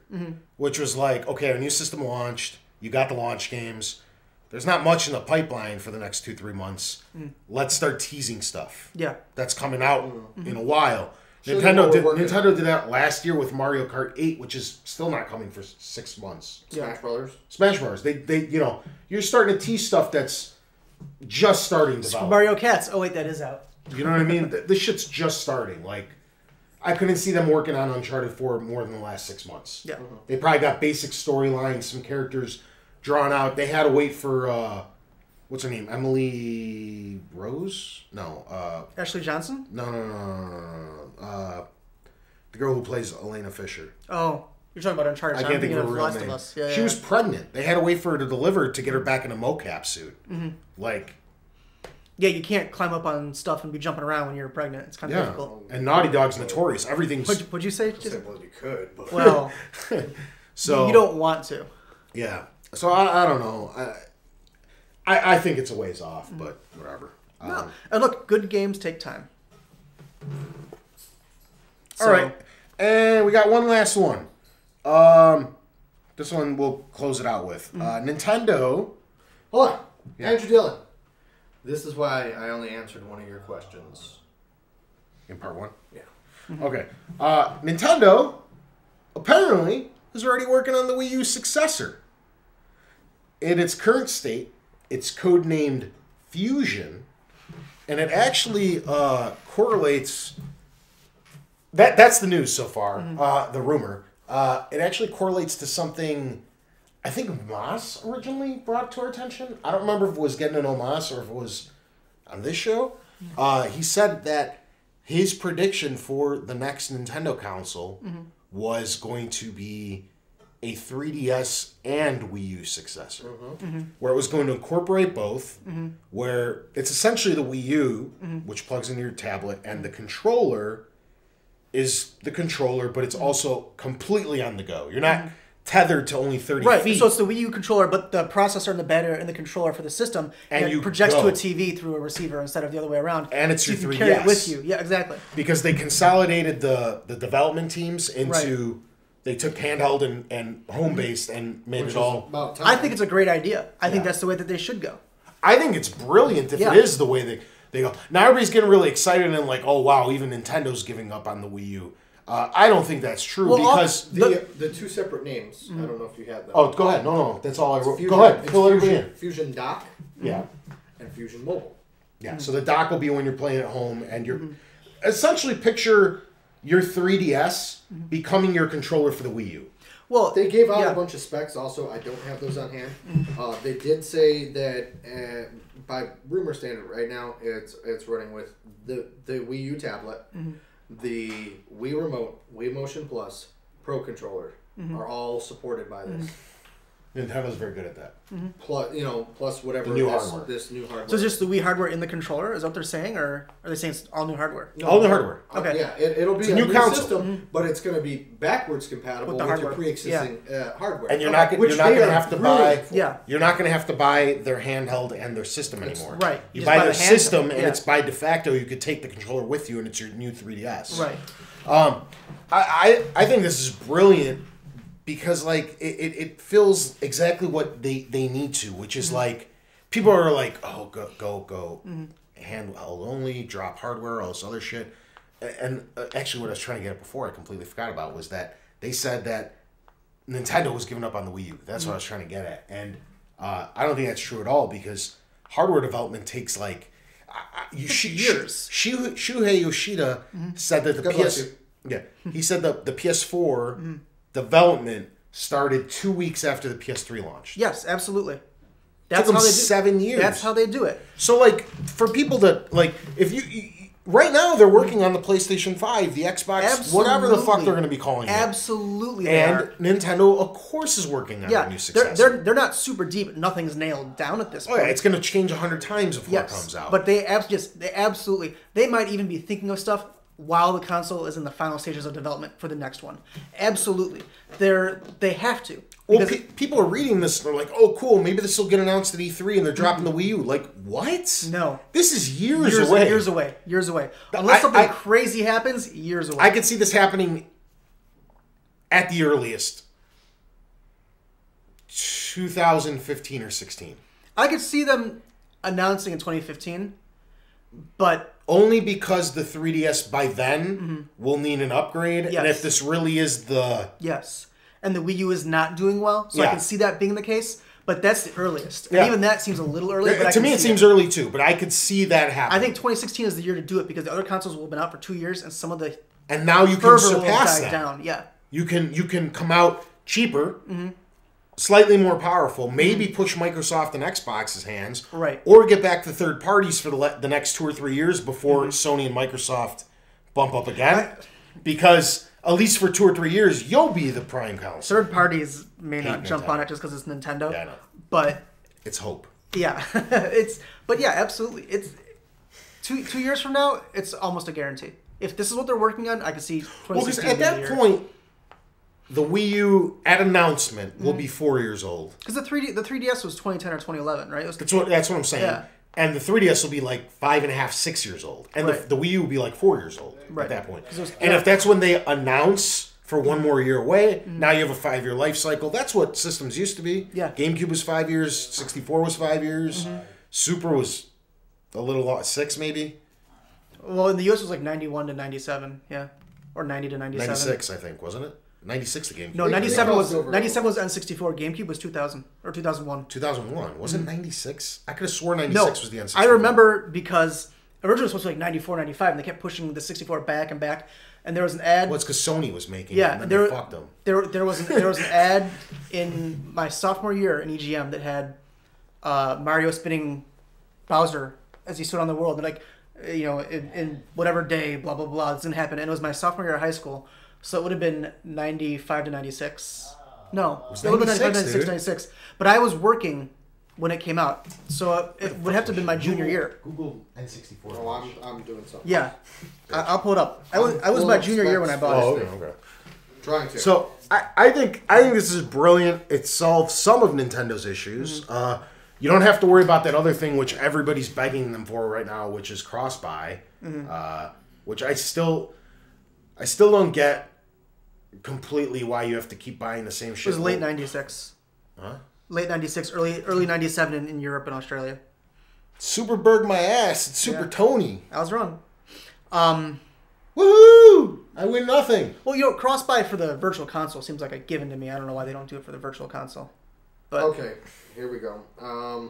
which was like, okay, our new system launched, you got the launch games, there's not much in the pipeline for the next 2-3 months. Let's start teasing stuff. Yeah. That's coming out in a while. Nintendo did that last year with Mario Kart 8, which is still not coming for 6 months. Smash Brothers. They you're starting to tease stuff that's just starting to develop. Mario Kats. Oh wait, that is out. You know what I mean? This shit's just starting. Like, I couldn't see them working on Uncharted 4 more than the last 6 months. Yeah. They probably got basic storylines, some characters drawn out. They had to wait for what's her name? Emily Rose? No. Ashley Johnson? No. The girl who plays Elena Fisher. Oh, you're talking about Uncharted. I can't think of her real Last name. of Us. Yeah, she was pregnant. They had to wait for her to deliver to get her back in a mocap suit. Like, yeah, you can't climb up on stuff and be jumping around when you're pregnant. It's kind of difficult. And Naughty Dog's notorious. Everything's. What'd you say? Well, you could, but well, so you don't want to. Yeah. So I don't know. I think it's a ways off, but whatever. No. And look, good games take time. All right. And we got one last one. This one we'll close it out with. Nintendo. Hold on. Andrew Dillon. This is why I only answered one of your questions. In part 1? Yeah. Okay. Nintendo apparently is already working on the Wii U successor. In its current state, it's codenamed Fusion, and it actually correlates. That's the news so far. The rumor. It actually correlates to something. I think Moss originally brought to our attention. I don't remember if it was getting to know Moss or if it was on this show. He said that his prediction for the next Nintendo console was going to be a 3DS and Wii U successor, where it was going to incorporate both, where it's essentially the Wii U, which plugs into your tablet, and the controller is the controller, but it's also completely on the go. You're not tethered to only 30 feet. So it's the Wii U controller, but the processor and the battery and the controller for the system, and it projects to a TV through a receiver instead of the other way around. And it's so your 3DS. You can carry it with you. Yeah, exactly. Because they consolidated the development teams into... They took handheld and home-based and made it all... About time. I think it's a great idea. I think that's the way that they should go. I think it's brilliant if it is the way they go. Now everybody's getting really excited and like, oh, wow, even Nintendo's giving up on the Wii U. I don't think that's true Well, because the two separate names. I don't know if you had that. oh, go ahead. No, that's all I wrote. Fusion, Go ahead, it's fill everybody in. Fusion Dock Yeah, and Fusion Mobile. yeah. So the dock will be when you're playing at home, and you're essentially picture your 3DS becoming your controller for the Wii U. Well, They gave out a bunch of specs. Also, I don't have those on hand. They did say that by rumor standard, right now it's running with the Wii U tablet, the Wii Remote, Wii Motion Plus, Pro Controller are all supported by this. Nintendo's very good at that. Plus whatever The new hardware. this new hardware. so it's just the Wii hardware in the controller? Is that what they're saying, or are they saying it's all new hardware? No, All the hardware. Okay. Yeah, it'll be It's a new console. system, but it's going to be backwards compatible With the with your hardware. pre-existing hardware. And you're not going Which to they are have to brilliant buy. for. Yeah. You're not going to have to buy their handheld and their system anymore. right. You Just buy buy their the handheld, system, and yeah. it's by de facto. You could take the controller with you, and it's your new 3DS. Right. I think this is brilliant because like it fills exactly what they need to, which is like people are like, oh go handheld only, drop hardware, all this other shit. And actually, what I was trying to get at before, I completely forgot about, was that they said that Nintendo was giving up on the Wii U. That's what I was trying to get at, and I don't think that's true at all because hardware development takes like years. Shuhei Yoshida said that the God bless PS you. yeah he said that the PS4 development started 2 weeks after the PS3 launched. Yes, absolutely. Took them 7 years. That's how they do it. So like for people that like if you right now they're working on the PlayStation 5, the Xbox, whatever the fuck they're going to be calling it. Absolutely, they And are. Nintendo, of course, is working on a new successor. they're not super deep. Nothing's nailed down at this Oh point. yeah, it's going to change 100 times before it comes out. But they absolutely they might even be thinking of stuff while the console is in the final stages of development for the next one. Absolutely, they have to. Well, people are reading this and they're like, "Oh, cool! Maybe this will get announced at E3 and they're dropping the Wii U." Like, what? No, this is years away. Years away. Unless something crazy happens, years away. I could see this happening at the earliest, 2015 or 16. I could see them announcing in 2015, but only because the 3DS by then will need an upgrade, Yes. and if this really is the yes, and the Wii U is not doing well, so I Yeah. can see that being the case. But that's the earliest, and Yeah. even that seems a little early. But I to can me it see seems early too, but I could see that happen. I think 2016 is the year to do it because the other consoles will have been out for 2 years, and some of the and now you can fervor will surpass die that. down. Yeah, You can come out cheaper, slightly more powerful, maybe push Microsoft and Xbox's hands, Right. or get back to third parties for the next 2 or 3 years before Sony and Microsoft bump up again. Because at least for 2 or 3 years, you'll be the prime console. third parties may not jump Nintendo. on it just because it's Nintendo. Yeah, I know. But It's hope. yeah, but yeah, absolutely. It's 2 years from now, it's almost a guarantee. If this is what they're working on, I can see 2016 Well, because at being the that year. point, the Wii U at announcement will be 4 years old. Because the 3DS was 2010 or 2011, right? It was, That's what I'm saying. Yeah. And the 3DS will be like 5.5, 6 years old, and Right. the Wii U will be like 4 years old Right. at that point. 'Cause it was- And yeah. if that's when they announce for one more year away, now you have a 5-year life cycle. That's what systems used to be. Yeah. GameCube was 5 years. 64 was 5 years. Super was a little 6 maybe. well, in the US it was like 91 to 97, yeah, or 90 to 97. 96, I think, wasn't it? 96 the GameCube. No, They 97 was crossed over. 97 was N64. GameCube was 2000 or 2001. 2001 wasn't 96. I could have sworn 96 was the N64. I remember because originally it was supposed to be like 94, 95, and they kept pushing the 64 back and back. And there was an ad. Well, it's because Sony was making Yeah, it, and there- then they fucked them. There was an ad in my sophomore year in EGM that had Mario spinning Bowser as he stood on the world. And like, in whatever day, blah, blah, blah, this didn't happen. And it was my sophomore year of high school. So it would have been 95 to 96. No, was it would have been 95 to 96, 96, dude. 96. But I was working when it came out. So it would have to have been my junior year. Google N64. Oh, I'm doing something. Yeah. I'll pull it up. I was my junior year when I bought Oh, it. okay. Trying to. So I think this is brilliant. It solves some of Nintendo's issues. You don't have to worry about that other thing which everybody's begging them for right now, which is cross-buy, which I still don't get completely why you have to keep buying the same shit. It was late 96. Huh? Late 96, early 97 in Europe and Australia. Superberg my ass. It's Super Yeah. Tony. I was wrong. What Woohoo! I win nothing. Well, cross-buy for the virtual console seems like a given to me. I don't know why they don't do it for the virtual console. But okay, here we go. I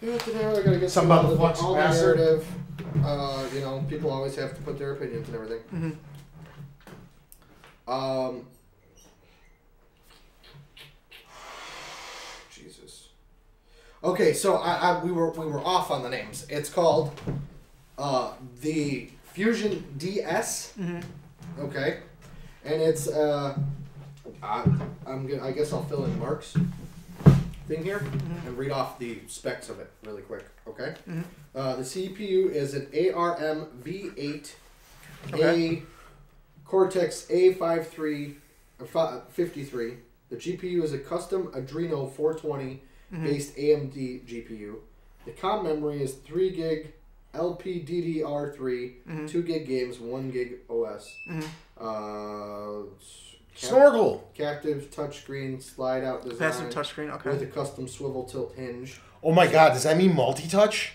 gotta get something about the flux all capacitor. the narrative. People always have to put their opinions and everything. Jesus. Okay, so we were off on the names. It's called the Fusion DS. Okay, and it's I guess I'll fill in Mark's thing here and read off the specs of it really quick. Okay, the CPU is an ARM V8 A Cortex A53 53. The GPU is a custom Adreno 420 based AMD GPU. The COM memory is 3 gig LPDDR3, 2 gig games, 1 gig OS. Snorkel. Captive touchscreen slide out design. passive touchscreen, okay. With a custom swivel tilt hinge. Oh my god, does that mean multi-touch?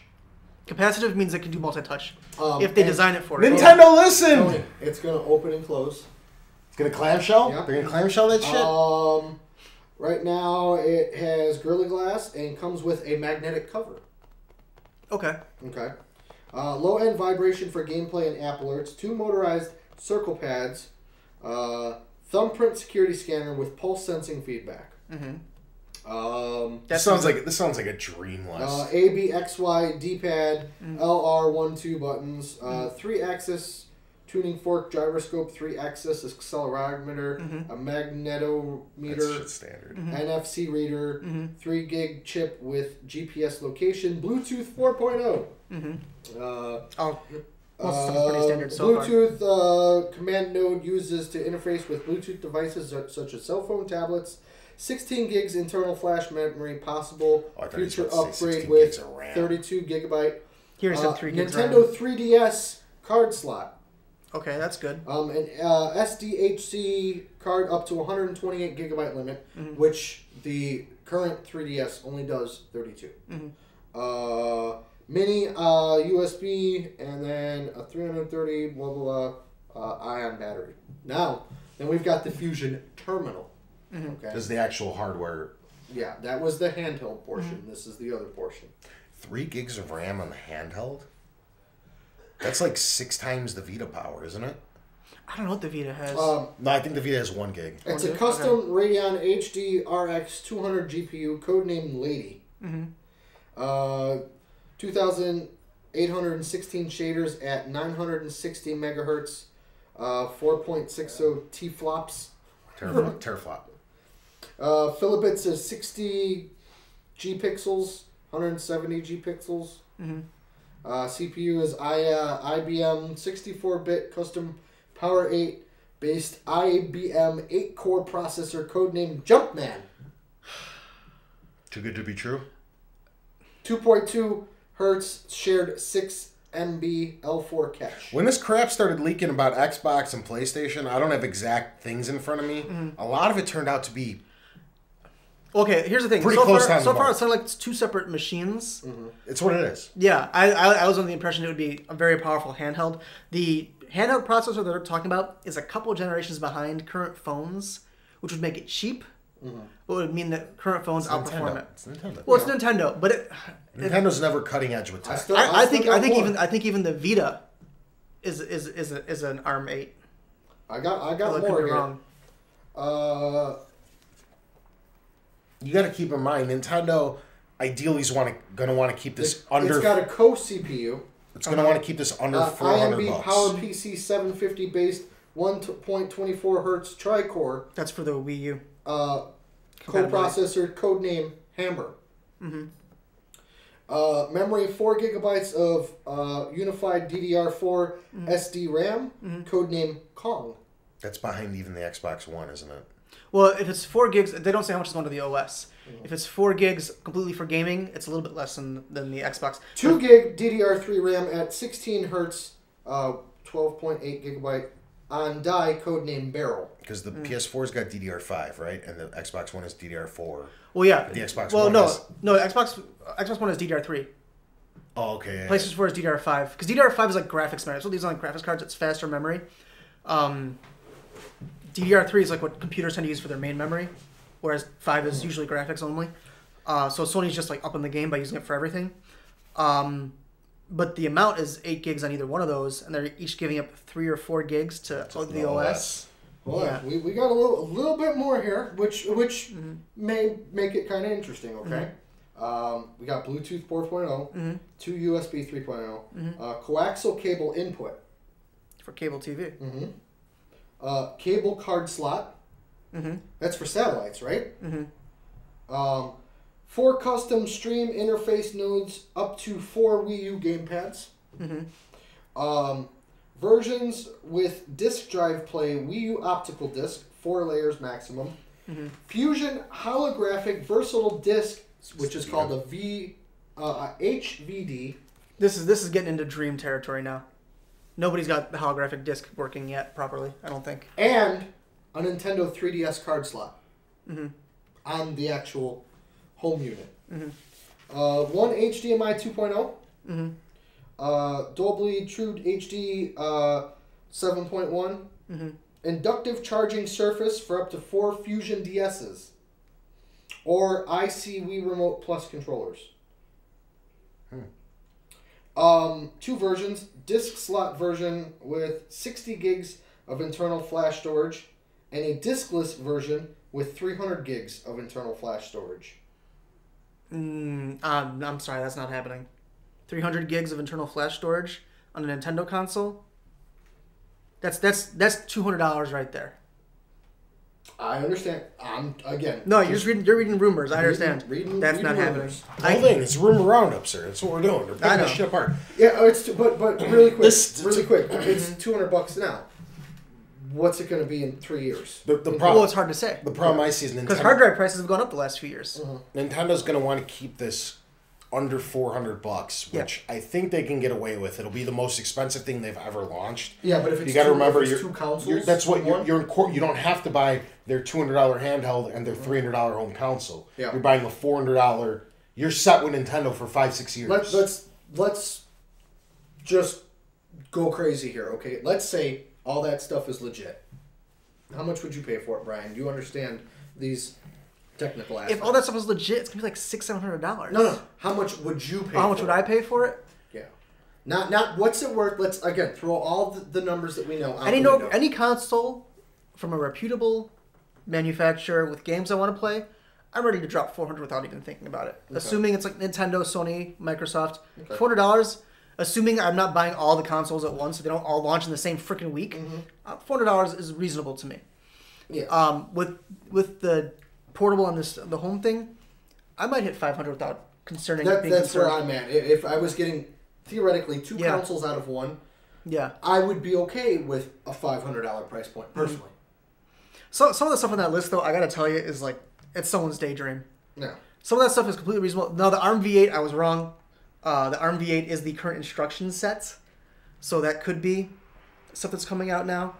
Capacitive means it can do multi-touch if they and design it for it. Nintendo, listen! Tony, it's going to open and close. It's gonna clamshell? Yeah. They're gonna clamshell that shit? Right now it has Gorilla Glass and comes with a magnetic cover. Okay. Okay. Low-end vibration for gameplay and app alerts. 2 motorized circle pads. Thumbprint security scanner with pulse sensing feedback. This sounds like a dream list. A, B, X, Y, D-pad, LR, 1, 2 buttons, 3-axis tuning fork, gyroscope, 3-axis accelerometer, a magnetometer, That's shit standard. NFC reader, 3 gig chip with GPS location, Bluetooth 4.0. Most stuff's pretty standard so far. Bluetooth command node uses to interface with Bluetooth devices such as cell phone, tablets. 16 gigs internal flash memory possible. Future upgrade with 32 gigabyte. Here's a 3 gig Nintendo RAM. 3DS card slot. Okay, that's good. An SDHC card up to 128 gigabyte limit, which the current 3DS only does 32. Mini USB, and then a 330 blah blah blah ion battery. Now, then we've got the Fusion terminal. Okay. This is the actual hardware. Yeah, that was the handheld portion. This is the other portion. 3 gigs of RAM on the handheld? That's like 6 times the Vita power, isn't it? I don't know what the Vita has. No, I think the Vita has 1 gig. It's a custom Radeon HD RX 200 GPU, codenamed Lady. 2,816 shaders at 960 megahertz, 4.60 T-flops. Teraflop. Philipits is 60 G pixels, 170 G pixels. CPU is IBM 64-bit custom Power 8 based IBM 8-core processor codenamed Jumpman. Too good to be true? 2.2 hertz shared 6 MB L4 cache. When this crap started leaking about Xbox and PlayStation, I don't have exact things in front of me. A lot of it turned out to be Okay, here's the thing. Pretty close time So to far, mark. it sounded like it's 2 separate machines. It's what it is. Yeah, I was under the impression it would be a very powerful handheld. The handheld processor that they're talking about is a couple generations behind current phones, which would make it cheap. But would mean that current phones outperform it. It's Nintendo. Well, it's Nintendo, but Nintendo's never cutting edge with tech. I think even the Vita is an ARM 8. I got I could more be here. wrong. You got to keep in mind, Nintendo ideally is going to want to keep this under. It's got a co-CPU. It's going to want to keep this under $400. IMB Power PC 750 based 1.24 hertz tri-core. That's for the Wii U. Co-processor codename Hammer. Memory 4 gigabytes of unified DDR4 SD RAM. Codename Kong. That's behind even the Xbox One, isn't it? Well, if it's 4 gigs, they don't say how much is going to the OS. If it's 4 gigs completely for gaming, it's a little bit less than the Xbox. 2 gig DDR3 RAM at 16 hertz, 12.8 gigabyte on die, codename Barrel. Because the PS4's got DDR5, right? And the Xbox One is DDR4. Well, yeah. The Xbox well, One no, is... no. Xbox One is DDR3. Oh, okay. PlayStation 4 is DDR5 because DDR5 is like graphics memory. So these are like graphics cards. It's faster memory. DDR3 is like what computers tend to use for their main memory, whereas 5 is usually graphics only. So Sony's just like up in the game by using it for everything. But the amount is 8 gigs on either one of those, and they're each giving up 3 or 4 gigs to the OS. Well, yeah. we got a little bit more here, which may make it kind of interesting. Okay, we got Bluetooth 4.0, 2 USB 3.0, coaxial cable input for cable TV, cable card slot. That's for satellites, right? 4 custom stream interface nodes, up to 4 Wii U gamepads. Versions with disk drive play, Wii U optical disc, 4 layers maximum. Fusion holographic versatile disc, which is called a HVD. This is getting into dream territory now. Nobody's got the holographic disc working yet properly, I don't think. And a Nintendo 3DS card slot on the actual home unit. 1 HDMI 2.0. Dolby True HD 7.1. Inductive charging surface for up to 4 Fusion DS's. Or IC Wii Remote Plus controllers. 2 versions. Disk slot version with 60 gigs of internal flash storage. And a diskless version with 300 gigs of internal flash storage. I'm sorry, that's not happening. 300 gigs of internal flash storage on a Nintendo console. That's $200 right there. I understand. No, you're reading rumors. I understand. That's not happening. The whole thing is rumor roundup, sir. That's what we're doing. We're picking this shit apart. Yeah, but really quick. It's $200 now. What's it going to be in 3 years? The problem. Well, it's hard to say. The problem I see is Nintendo. Because hard drive prices have gone up the last few years. Nintendo's going to want to keep this under $400, which I think they can get away with. It'll be the most expensive thing they've ever launched. Yeah, but if it's you got to remember, two consoles, that's what you're in court. You don't have to buy their $200 handheld and their $300 home console. Yeah. You're buying a $400. You're set with Nintendo for 5-6 years. Let's just go crazy here, okay? Let's say all that stuff is legit. How much would you pay for it, Brian? Do you understand these technical aspects? If all that stuff is legit, it's gonna be like $600-700. No. How much would you pay? How much would I pay for it? Yeah. Not what's it worth. Let's again throw all the numbers that we know out Any console from a reputable manufacturer with games I want to play, I'm ready to drop $400 without even thinking about it. Okay. Assuming it's like Nintendo, Sony, Microsoft, $400. Assuming I'm not buying all the consoles at once, so they don't all launch in the same freaking week, $400 is reasonable to me. Yeah. With the portable and the home thing, I might hit $500 without concerning. That's where I'm at. If I was getting theoretically 2 consoles out of one, I would be okay with a $500 price point personally. So some of the stuff on that list, though, I gotta tell you, is like it's someone's daydream. Yeah. Some of that stuff is completely reasonable. No, the ARM V8, I was wrong. The ARM V8 is the current instruction set, so that could be stuff that's coming out now.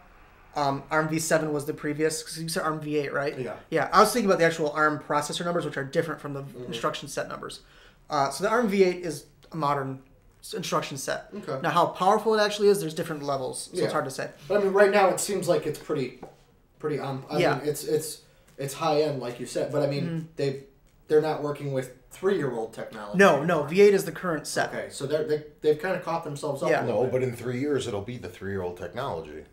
ARM V7 was the previous, because you said ARM V8, right? Yeah. Yeah, I was thinking about the actual ARM processor numbers, which are different from the instruction set numbers. So the ARM V8 is a modern instruction set. Okay. Now, how powerful it actually is, there's different levels, so it's hard to say. But I mean, right now it seems like it's pretty I mean, it's high end, like you said. But I mean, they're not working with 3-year-old technology. No, V8 is the current set. Okay, so they've kind of caught themselves up. No, but in 3 years it'll be the 3-year-old technology.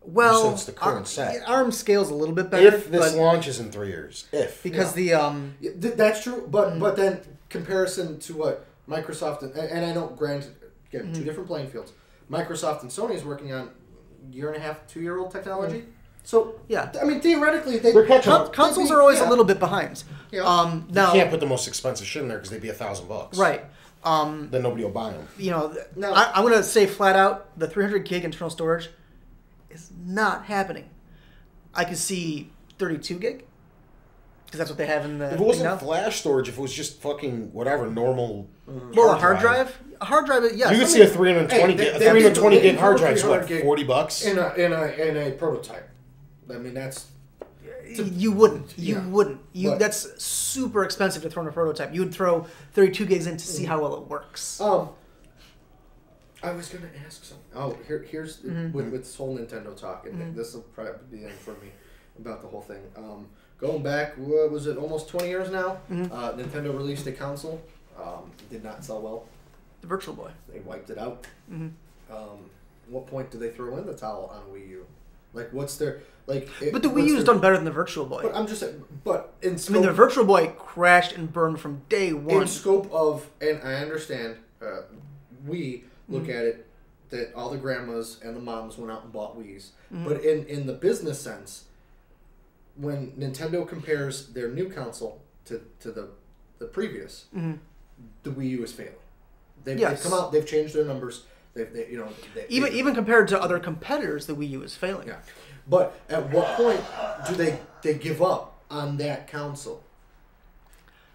Well, since the current set. ARM scales a little bit better. If this launches in 3 years, because that's true. But then comparison to what Microsoft and I know, granted, again, 2 different playing fields. Microsoft and Sony is working on 1.5, 2-year-old technology. So I mean, theoretically, they're catching up. Consoles are always a little bit behind. Yeah. Now you can't put the most expensive shit in there because they'd be $1,000. Right. Then nobody will buy them. You know, I'm going to say flat out, the 300 gig internal storage is not happening. I could see 32 gig because that's what they have in the. If it wasn't flash storage, if it was just fucking whatever normal. Well, a hard drive. A hard drive, yes. You could see a 320 gig hard drive, $40 in a prototype. I mean, that's You wouldn't. You Yeah. wouldn't. But- That's super expensive to throw in a prototype. You would throw 32 gigs in to see how well it works. I was gonna ask something. Oh, here's with this whole Nintendo talk, and this will probably be the end for me about the whole thing. Going back, what was it, almost 20 years now? Nintendo released a console. Did not sell well. The Virtual Boy. They wiped it out. What point do they throw in the towel on Wii U? Like, what's their like? But the Wii U's done better than the Virtual Boy. But I'm just saying. But in I scope, mean, the Virtual Boy crashed and burned from day one. in scope of, and I understand, we look at it that all the grandmas and the moms went out and bought Wii's. But in the business sense, when Nintendo compares their new console to the previous, the Wii U is failing. They've come out, they've changed their numbers. Even compared to other competitors, the Wii U is failing. Yeah, but at what point do they give up on that console?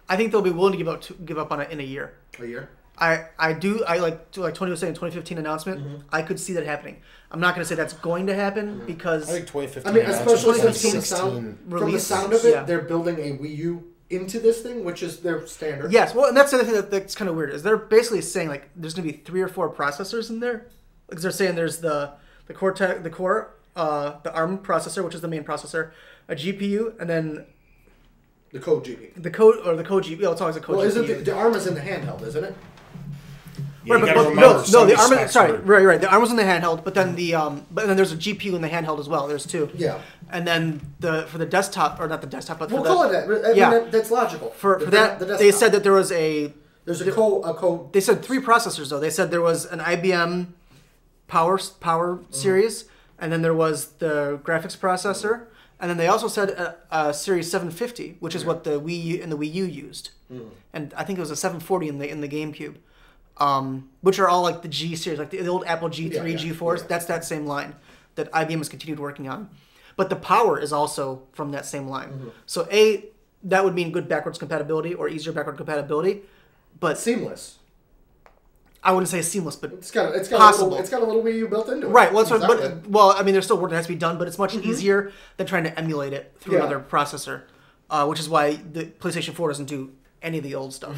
I think they'll be willing to give up on it in a year. A year? I like Tony was saying, 2015 announcement. I could see that happening. I'm not going to say that's going to happen because I think 2015. I mean, especially since from the 2016 sound of it, they're building a Wii U into this thing, which is their standard. Yes, well, and that's the other thing that's kind of weird is they're basically saying like there's going to be 3 or 4 processors in there. Like they're saying there's the core, the ARM processor, which is the main processor, a GPU, and then the code GPU. The code GPU. Oh, it's always a code GPU. Well, isn't the ARM is in the handheld, isn't it? Yeah, right, you but, gotta remember, no, the ARM. specs Sorry, were- right. The ARM was in the handheld, but then but then there's a GPU in the handheld as well. There's 2. Yeah. And then for the desktop, or not the desktop, but We'll for call it that. I mean, that's logical. For that, the they said that there was there's a code. They said 3 processors though. They said there was an IBM Power series, and then there was the graphics processor, and then they also said a Series 750, which is what the Wii U and the Wii U used, and I think it was a 740 in the GameCube. Which are all like the G series, like the old Apple G3, G4s. Yeah. That's that same line that IBM has continued working on. But the power is also from that same line. So that would mean good backwards compatibility or easier backward compatibility. But seamless. I wouldn't say seamless, but it's got possible. It's got a little Wii U built into it. Right. Well, I mean, there's still work that has to be done, but it's much easier than trying to emulate it through another processor, which is why the PlayStation 4 doesn't do any of the old stuff.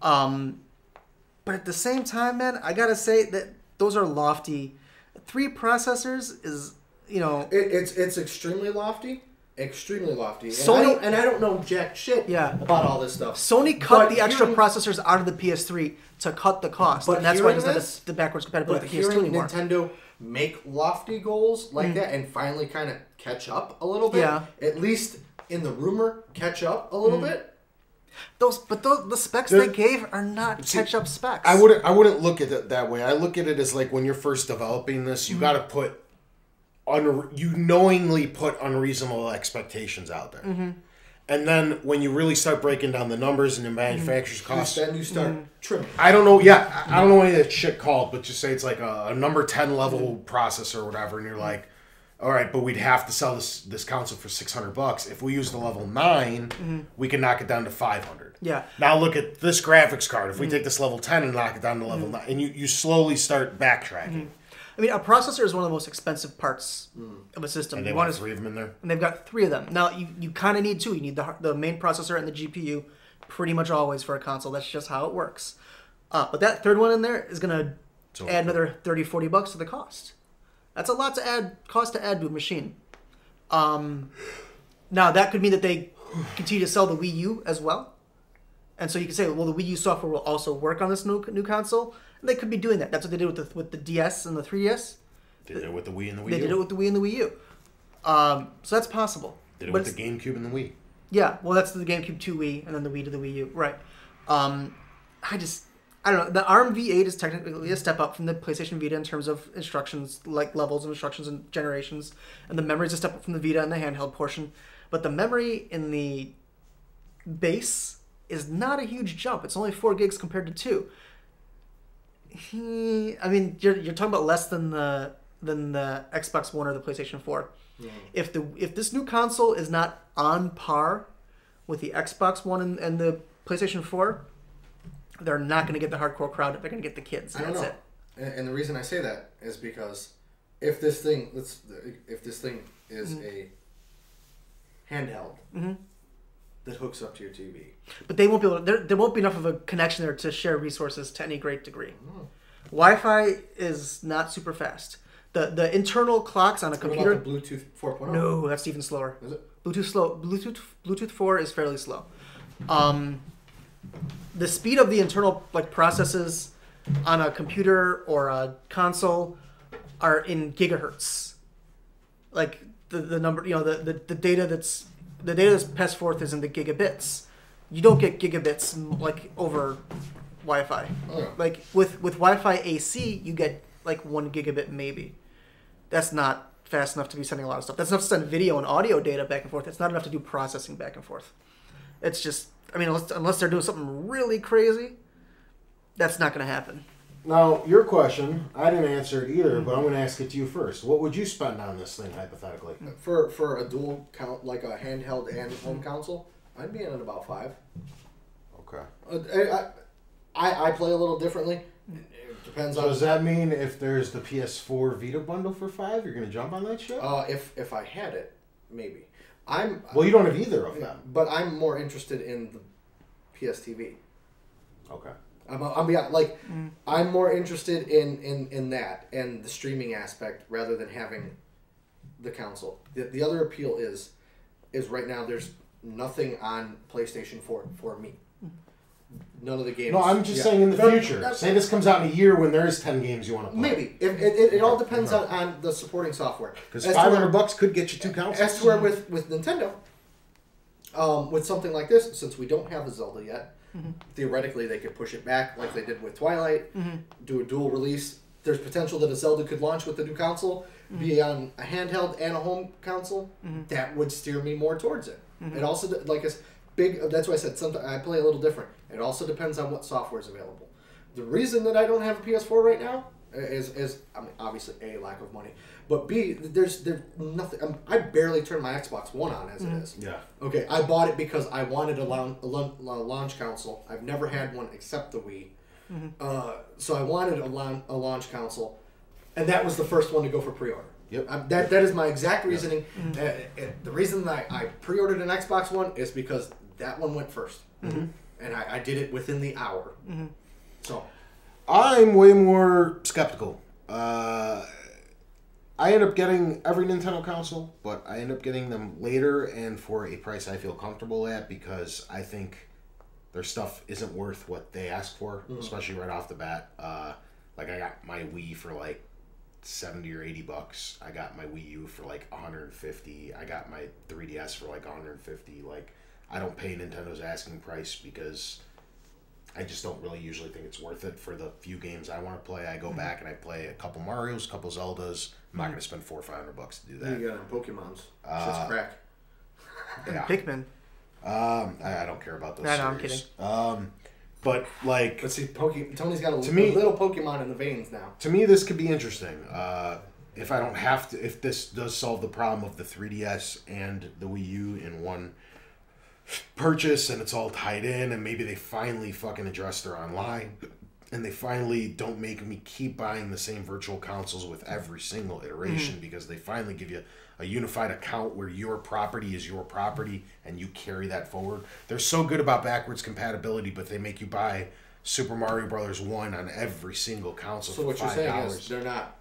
But at the same time, man, I gotta say that those are lofty. 3 processors is, it's extremely lofty. Extremely lofty. Sony, and I don't know jack shit about all this stuff. Sony cut the extra processors out of the PS3 to cut the cost. But and that's why it's not the backwards compatibility with the PS2 anymore. Nintendo make lofty goals like that and finally kind of catch up a little bit. At least in the rumor, catch up a little bit. The specs they gave are not catch-up specs. I wouldn't look at it that way. I look at it as like when you're first developing this, you got to put you knowingly put unreasonable expectations out there, and then when you really start breaking down the numbers and the manufacturer's costs, then you start trimming. I don't know. Yeah, I don't know any of that shit called, but just say it's like a number 10 level processor or whatever, and you're like, all right, but we'd have to sell this console for $600. If we use the level 9, we can knock it down to $500. Yeah. Now look at this graphics card. If we take this level 10 and knock it down to level 9, and you slowly start backtracking. I mean, a processor is one of the most expensive parts of a system. And they want 3 of them in there? And they've got 3 of them. Now, you kind of need 2. You need the main processor and the GPU pretty much always for a console. That's just how it works. But that 3rd one in there is going to add another $30, $40 to the cost. That's a lot to add to a machine. Now, that could mean that they continue to sell the Wii U as well. And so you can say, well, the Wii U software will also work on this new console. And they could be doing that. That's what they did with the DS and the 3DS. They did it with the Wii and the Wii U. They did it with the Wii and the Wii U. So that's possible. Did it with the GameCube and the Wii. Yeah, well, that's the GameCube to Wii and then the Wii to the Wii U. Right. I don't know. The ARM V8 is technically a step up from the PlayStation Vita in terms of instructions, like levels of instructions and generations. And the memory is a step up from the Vita and the handheld portion. But the memory in the base is not a huge jump. It's only 4 gigs compared to 2. I mean, you're talking about less than the Xbox One or the PlayStation 4. Yeah. If this new console is not on par with the Xbox One and the PlayStation 4, they're not going to get the hardcore crowd. They're going to get the kids. I don't know. And the reason I say that is because if this thing is handheld that hooks up to your TV. But they won't be able to, there won't be enough of a connection there to share resources to any great degree. Wi-Fi is not super fast. The internal clocks on a computer. What about the Bluetooth 4.0? No, that's even slower. Is it? Bluetooth 4 is fairly slow. The speed of the internal processes on a computer or a console are in gigahertz. Like the number, the data that's passed forth is in the gigabits. You don't get gigabits over Wi-Fi. Oh. Like with Wi-Fi AC, you get 1 gigabit maybe. That's not fast enough to be sending a lot of stuff. That's enough to send video and audio data back and forth. It's not enough to do processing back and forth. It's just, unless they're doing something really crazy, that's not going to happen. Now, your question, I didn't answer it either, but I'm going to ask it to you first. What would you spend on this thing, hypothetically? For a dual count, like a handheld and home console, I'd be in at about $5. Okay. I play a little differently. It depends on. So does that mean if there's the PS4 Vita bundle for $5, you're going to jump on that shit? If I had it, maybe. Well, you don't have either of them. But I'm more interested in the PS TV. Okay. I'm more interested in that and the streaming aspect rather than having the console. The other appeal is right now there's nothing on PlayStation 4 for me. None of the games. No, I'm just saying in the future. Say this comes out in a year when there's 10 games you want to play. Maybe. It all depends on the supporting software. Because $500 could get you 2 consoles. As to where with Nintendo, with something like this, since we don't have a Zelda yet, theoretically they could push it back like they did with Twilight, do a dual release. There's potential that a Zelda could launch with the new console, be on a handheld and a home console. That would steer me more towards it. It also, that's why I said sometimes I play a little different. It also depends on what software is available. The reason that I don't have a PS4 right now is obviously A, lack of money, but B, there's nothing. I barely turn my Xbox One on as it is. Yeah. Okay, I bought it because I wanted a launch console. I've never had one except the Wii. So I wanted a launch console, and that was the first one to go for pre-order. Yep. That is my exact reasoning. The reason that I pre-ordered an Xbox One is because that one went first. And I did it within the hour. So I'm way more skeptical. I end up getting every Nintendo console, but I end up getting them later and for a price I feel comfortable at because I think their stuff isn't worth what they ask for, especially right off the bat. I got my Wii for $70 or $80. I got my Wii U for $150. I got my 3DS for $150. I don't pay Nintendo's asking price because I just don't really usually think it's worth it for the few games I want to play. I go back and I play a couple Marios, a couple Zeldas. I'm not going to spend $400 or $500 to do that. You got Pokemon's. Shit's crack. Yeah. Pikmin. I don't care about those. No, I'm kidding. But see, Tony's got a little Pokemon in the veins now. To me, this could be interesting. If I don't have to, if this does solve the problem of the 3DS and the Wii U in one purchase, and it's all tied in, and maybe they finally fucking address their online, and they finally don't make me keep buying the same virtual consoles with every single iteration, because they finally give you a unified account where your property is your property and you carry that forward. They're so good about backwards compatibility, but they make you buy Super Mario Brothers 1 on every single console for $5. So what you're saying is they're not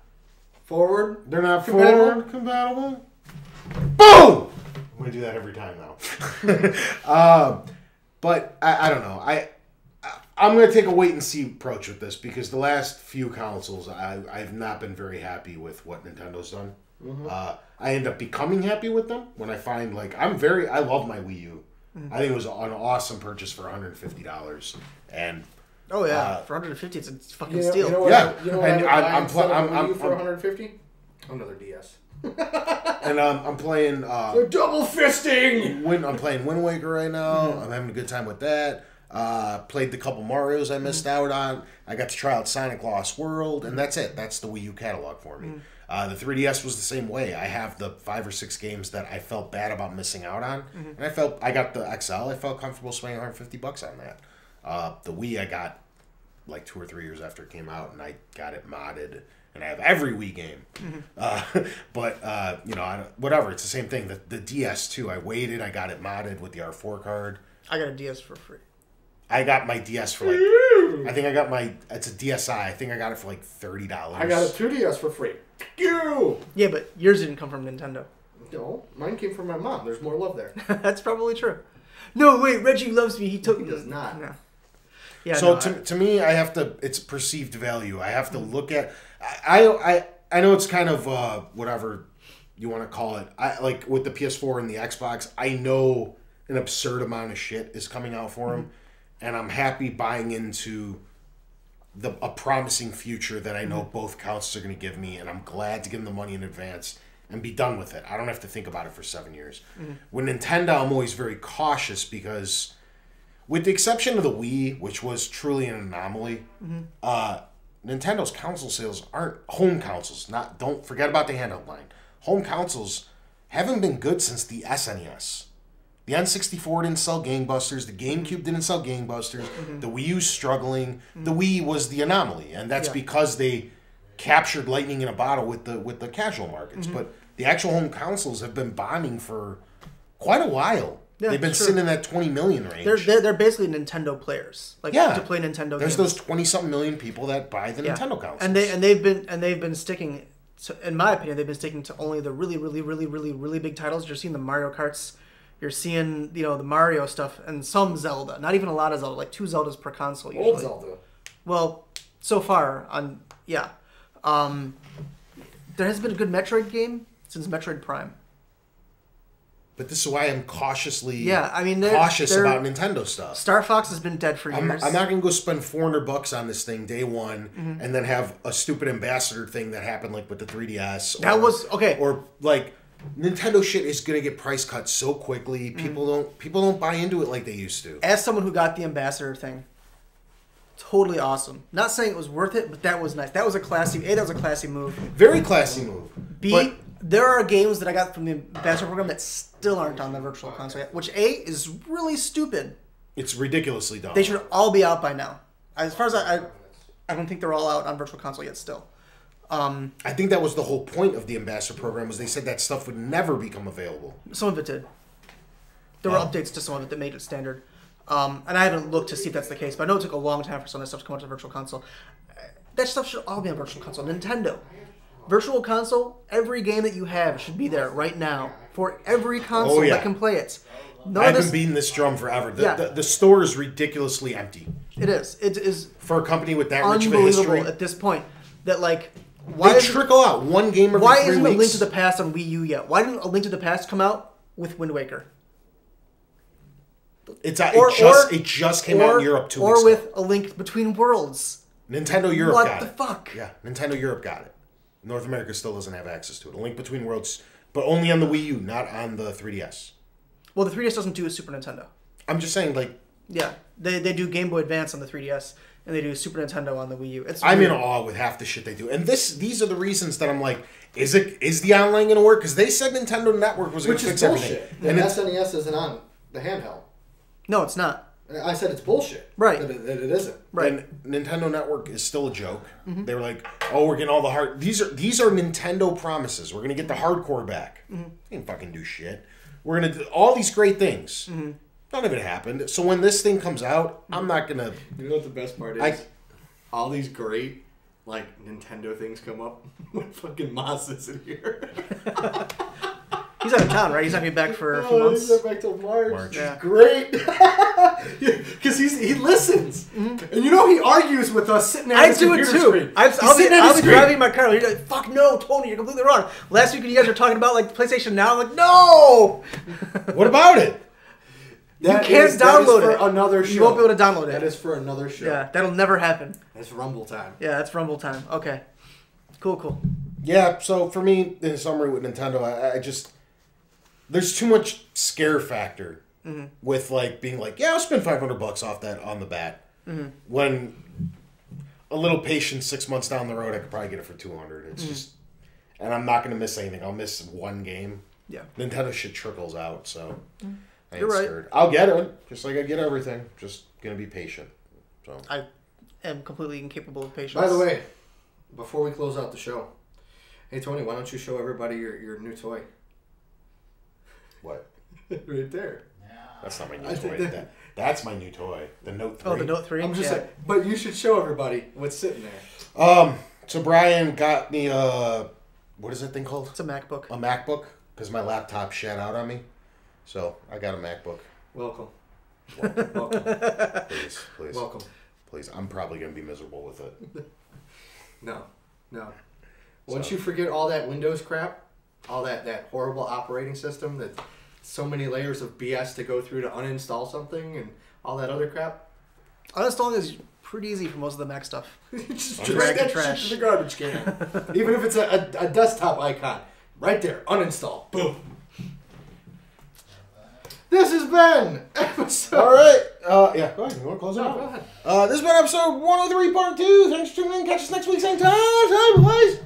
forward? They're not forward compatible? Boom! I'm going to do that every time now. But I don't know. I'm going to take a wait-and-see approach with this because the last few consoles, I've not been very happy with what Nintendo's done. I end up becoming happy with them when I find, I love my Wii U. I think it was an awesome purchase for $150. And oh, yeah. For $150, it's a fucking steal. You know what I'm for $150? Another DS. And I'm playing... They're double fisting! I'm playing Wind Waker right now. I'm having a good time with that. Played the couple Marios I missed out on. I got to try out Sonic Lost World, and that's it. That's the Wii U catalog for me. The 3DS was the same way. I have the 5 or 6 games that I felt bad about missing out on, and I got the XL. I felt comfortable spending $150 on that. The Wii I got 2 or 3 years after it came out, and I got it modded, and I have every Wii game. But you know, whatever. It's the same thing. The DS too. I waited. I got it modded with the R4 card. I got a DS for free. I got my DS for like. I think I got my. It's a DSi. I think I got it for like $30. I got a 2DS for free. You. Yeah, but yours didn't come from Nintendo. No, mine came from my mom. There's more love there. That's probably true. No, wait, Reggie loves me. He took. He does not. No. Yeah. So no, to me, I have to. It's perceived value. I have to look at. I know it's kind of whatever you want to call it. I like with the PS4 and the Xbox. I know an absurd amount of shit is coming out for them, and I'm happy buying into a promising future that I know both consoles are going to give me, and I'm glad to give them the money in advance and be done with it. I don't have to think about it for 7 years. With Nintendo, I'm always very cautious because, with the exception of the Wii, which was truly an anomaly, Nintendo's console sales aren't home consoles. Don't forget about the handheld line. Home consoles haven't been good since the SNES. The N64 didn't sell gangbusters. The GameCube didn't sell gangbusters. The Wii U's struggling. The Wii was the anomaly, and that's because they captured lightning in a bottle with the casual markets. But the actual home consoles have been bombing for quite a while. Yeah, they've been sitting in that 20 million range. They're basically Nintendo players, to play Nintendo There's games. those 20-something million people that buy the Nintendo consoles, and they've been sticking. In my opinion, they've been sticking to only the really, really, really, really, really big titles. You're seeing the Mario Karts, you're seeing the Mario stuff, and some Zelda. Not even a lot of Zelda, like 2 Zeldas per console usually. Old Zelda. Well, so far there hasn't been a good Metroid game since Metroid Prime. But this is why I'm cautiously cautious about Nintendo stuff. Star Fox has been dead for years. I'm not going to go spend $400 on this thing day one and then have a stupid ambassador thing that happened like with the 3DS. That was okay. Or like Nintendo shit is going to get price cut so quickly. People don't buy into it like they used to. As someone who got the ambassador thing, totally awesome. Not saying it was worth it, but that was nice. That was a classy move. Very classy move. B, there are games that I got from the ambassador program that still aren't on the virtual console yet, which is really stupid. It's ridiculously dumb. They should all be out by now. As far as I don't think they're all out on virtual console yet still. I think that was the whole point of the ambassador program, was they said that stuff would never become available. Some of it did. There were updates to some of it that made it standard. And I haven't looked to see if that's the case, but I know it took a long time for some of that stuff to come onto the virtual console. That stuff should all be on virtual console. Nintendo. Virtual console, every game that you have should be there right now for every console that can play it. I've been beating this drum forever. The store is ridiculously empty. It is. It is for a company with that rich of a history. Unbelievable at this point. That they trickle out one game every 3 weeks. Why isn't A Link to the Past on Wii U yet? Why didn't A Link to the Past come out with Wind Waker? It just came out in Europe 2 weeks ago. Or with A Link Between Worlds. Nintendo Europe got it. What the fuck? Yeah, Nintendo Europe got it. North America still doesn't have access to it. A Link Between Worlds, but only on the Wii U, not on the 3DS. Well, the 3DS doesn't do a Super Nintendo. I'm just saying, Yeah, they do Game Boy Advance on the 3DS, and they do Super Nintendo on the Wii U. I'm in awe with half the shit they do. And these are the reasons that I'm like, is the online going to work? Because they said Nintendo Network was going to fix everything. And SNES isn't on the handheld. No, it's not. I said it's bullshit. Right. That it isn't. Right. And Nintendo Network is still a joke. They were like, oh, we're getting all the hard... These are Nintendo promises. We're going to get the hardcore back. They didn't fucking do shit. We're going to do all these great things. None of it happened. So when this thing comes out, I'm not going to... You know what the best part is? All these great, Nintendo things come up when fucking Moss isn't here. He's out of town, right? He's not going to be back for a few months. He's not back till March. Yeah. Great. Because he listens. And he argues with us sitting there on his computer screen. I'll be driving my car. He's like, fuck no, Tony, you're completely wrong. Last week when you guys were talking about PlayStation Now, I'm like, no! What about it? You can't download it. Another show. You won't be able to download it. That is for another show. Yeah, that'll never happen. That's Rumble time. Yeah, that's Rumble time. Okay. Cool. Yeah, so for me, in summary with Nintendo, I just... There's too much scare factor with being I'll spend $500 off that on the bat. When a little patience 6 months down the road, I could probably get it for $200. It's just, and I'm not going to miss anything. I'll miss one game. Yeah, Nintendo shit trickles out, so I ain't You're right. scared. I'll get it, just like I get everything. Just gonna be patient. So I am completely incapable of patience. By the way, before we close out the show, hey Tony, why don't you show everybody your new toy? What? Right there. That's not my new toy. That's my new toy. The Note 3. Oh, the Note 3? I'm just saying, but you should show everybody what's sitting there. So Brian got me what is that thing called? It's a MacBook. A MacBook, because my laptop shat out on me. So I got a MacBook. Welcome. Please. Welcome. Please. I'm probably going to be miserable with it. No. Once you forget all that Windows crap, all that horrible operating system, that so many layers of BS to go through to uninstall something and all that other crap. Uninstalling is pretty easy for most of the Mac stuff. Just drag that the trash. shit to the garbage can. Even if it's a desktop icon. Right there. Uninstall. Boom. This has been episode... All right. Yeah, go ahead. You want to close it No, out? go ahead. This has been episode 103, part 2. Thanks for tuning in. Catch us next week, same time. Bye, boys.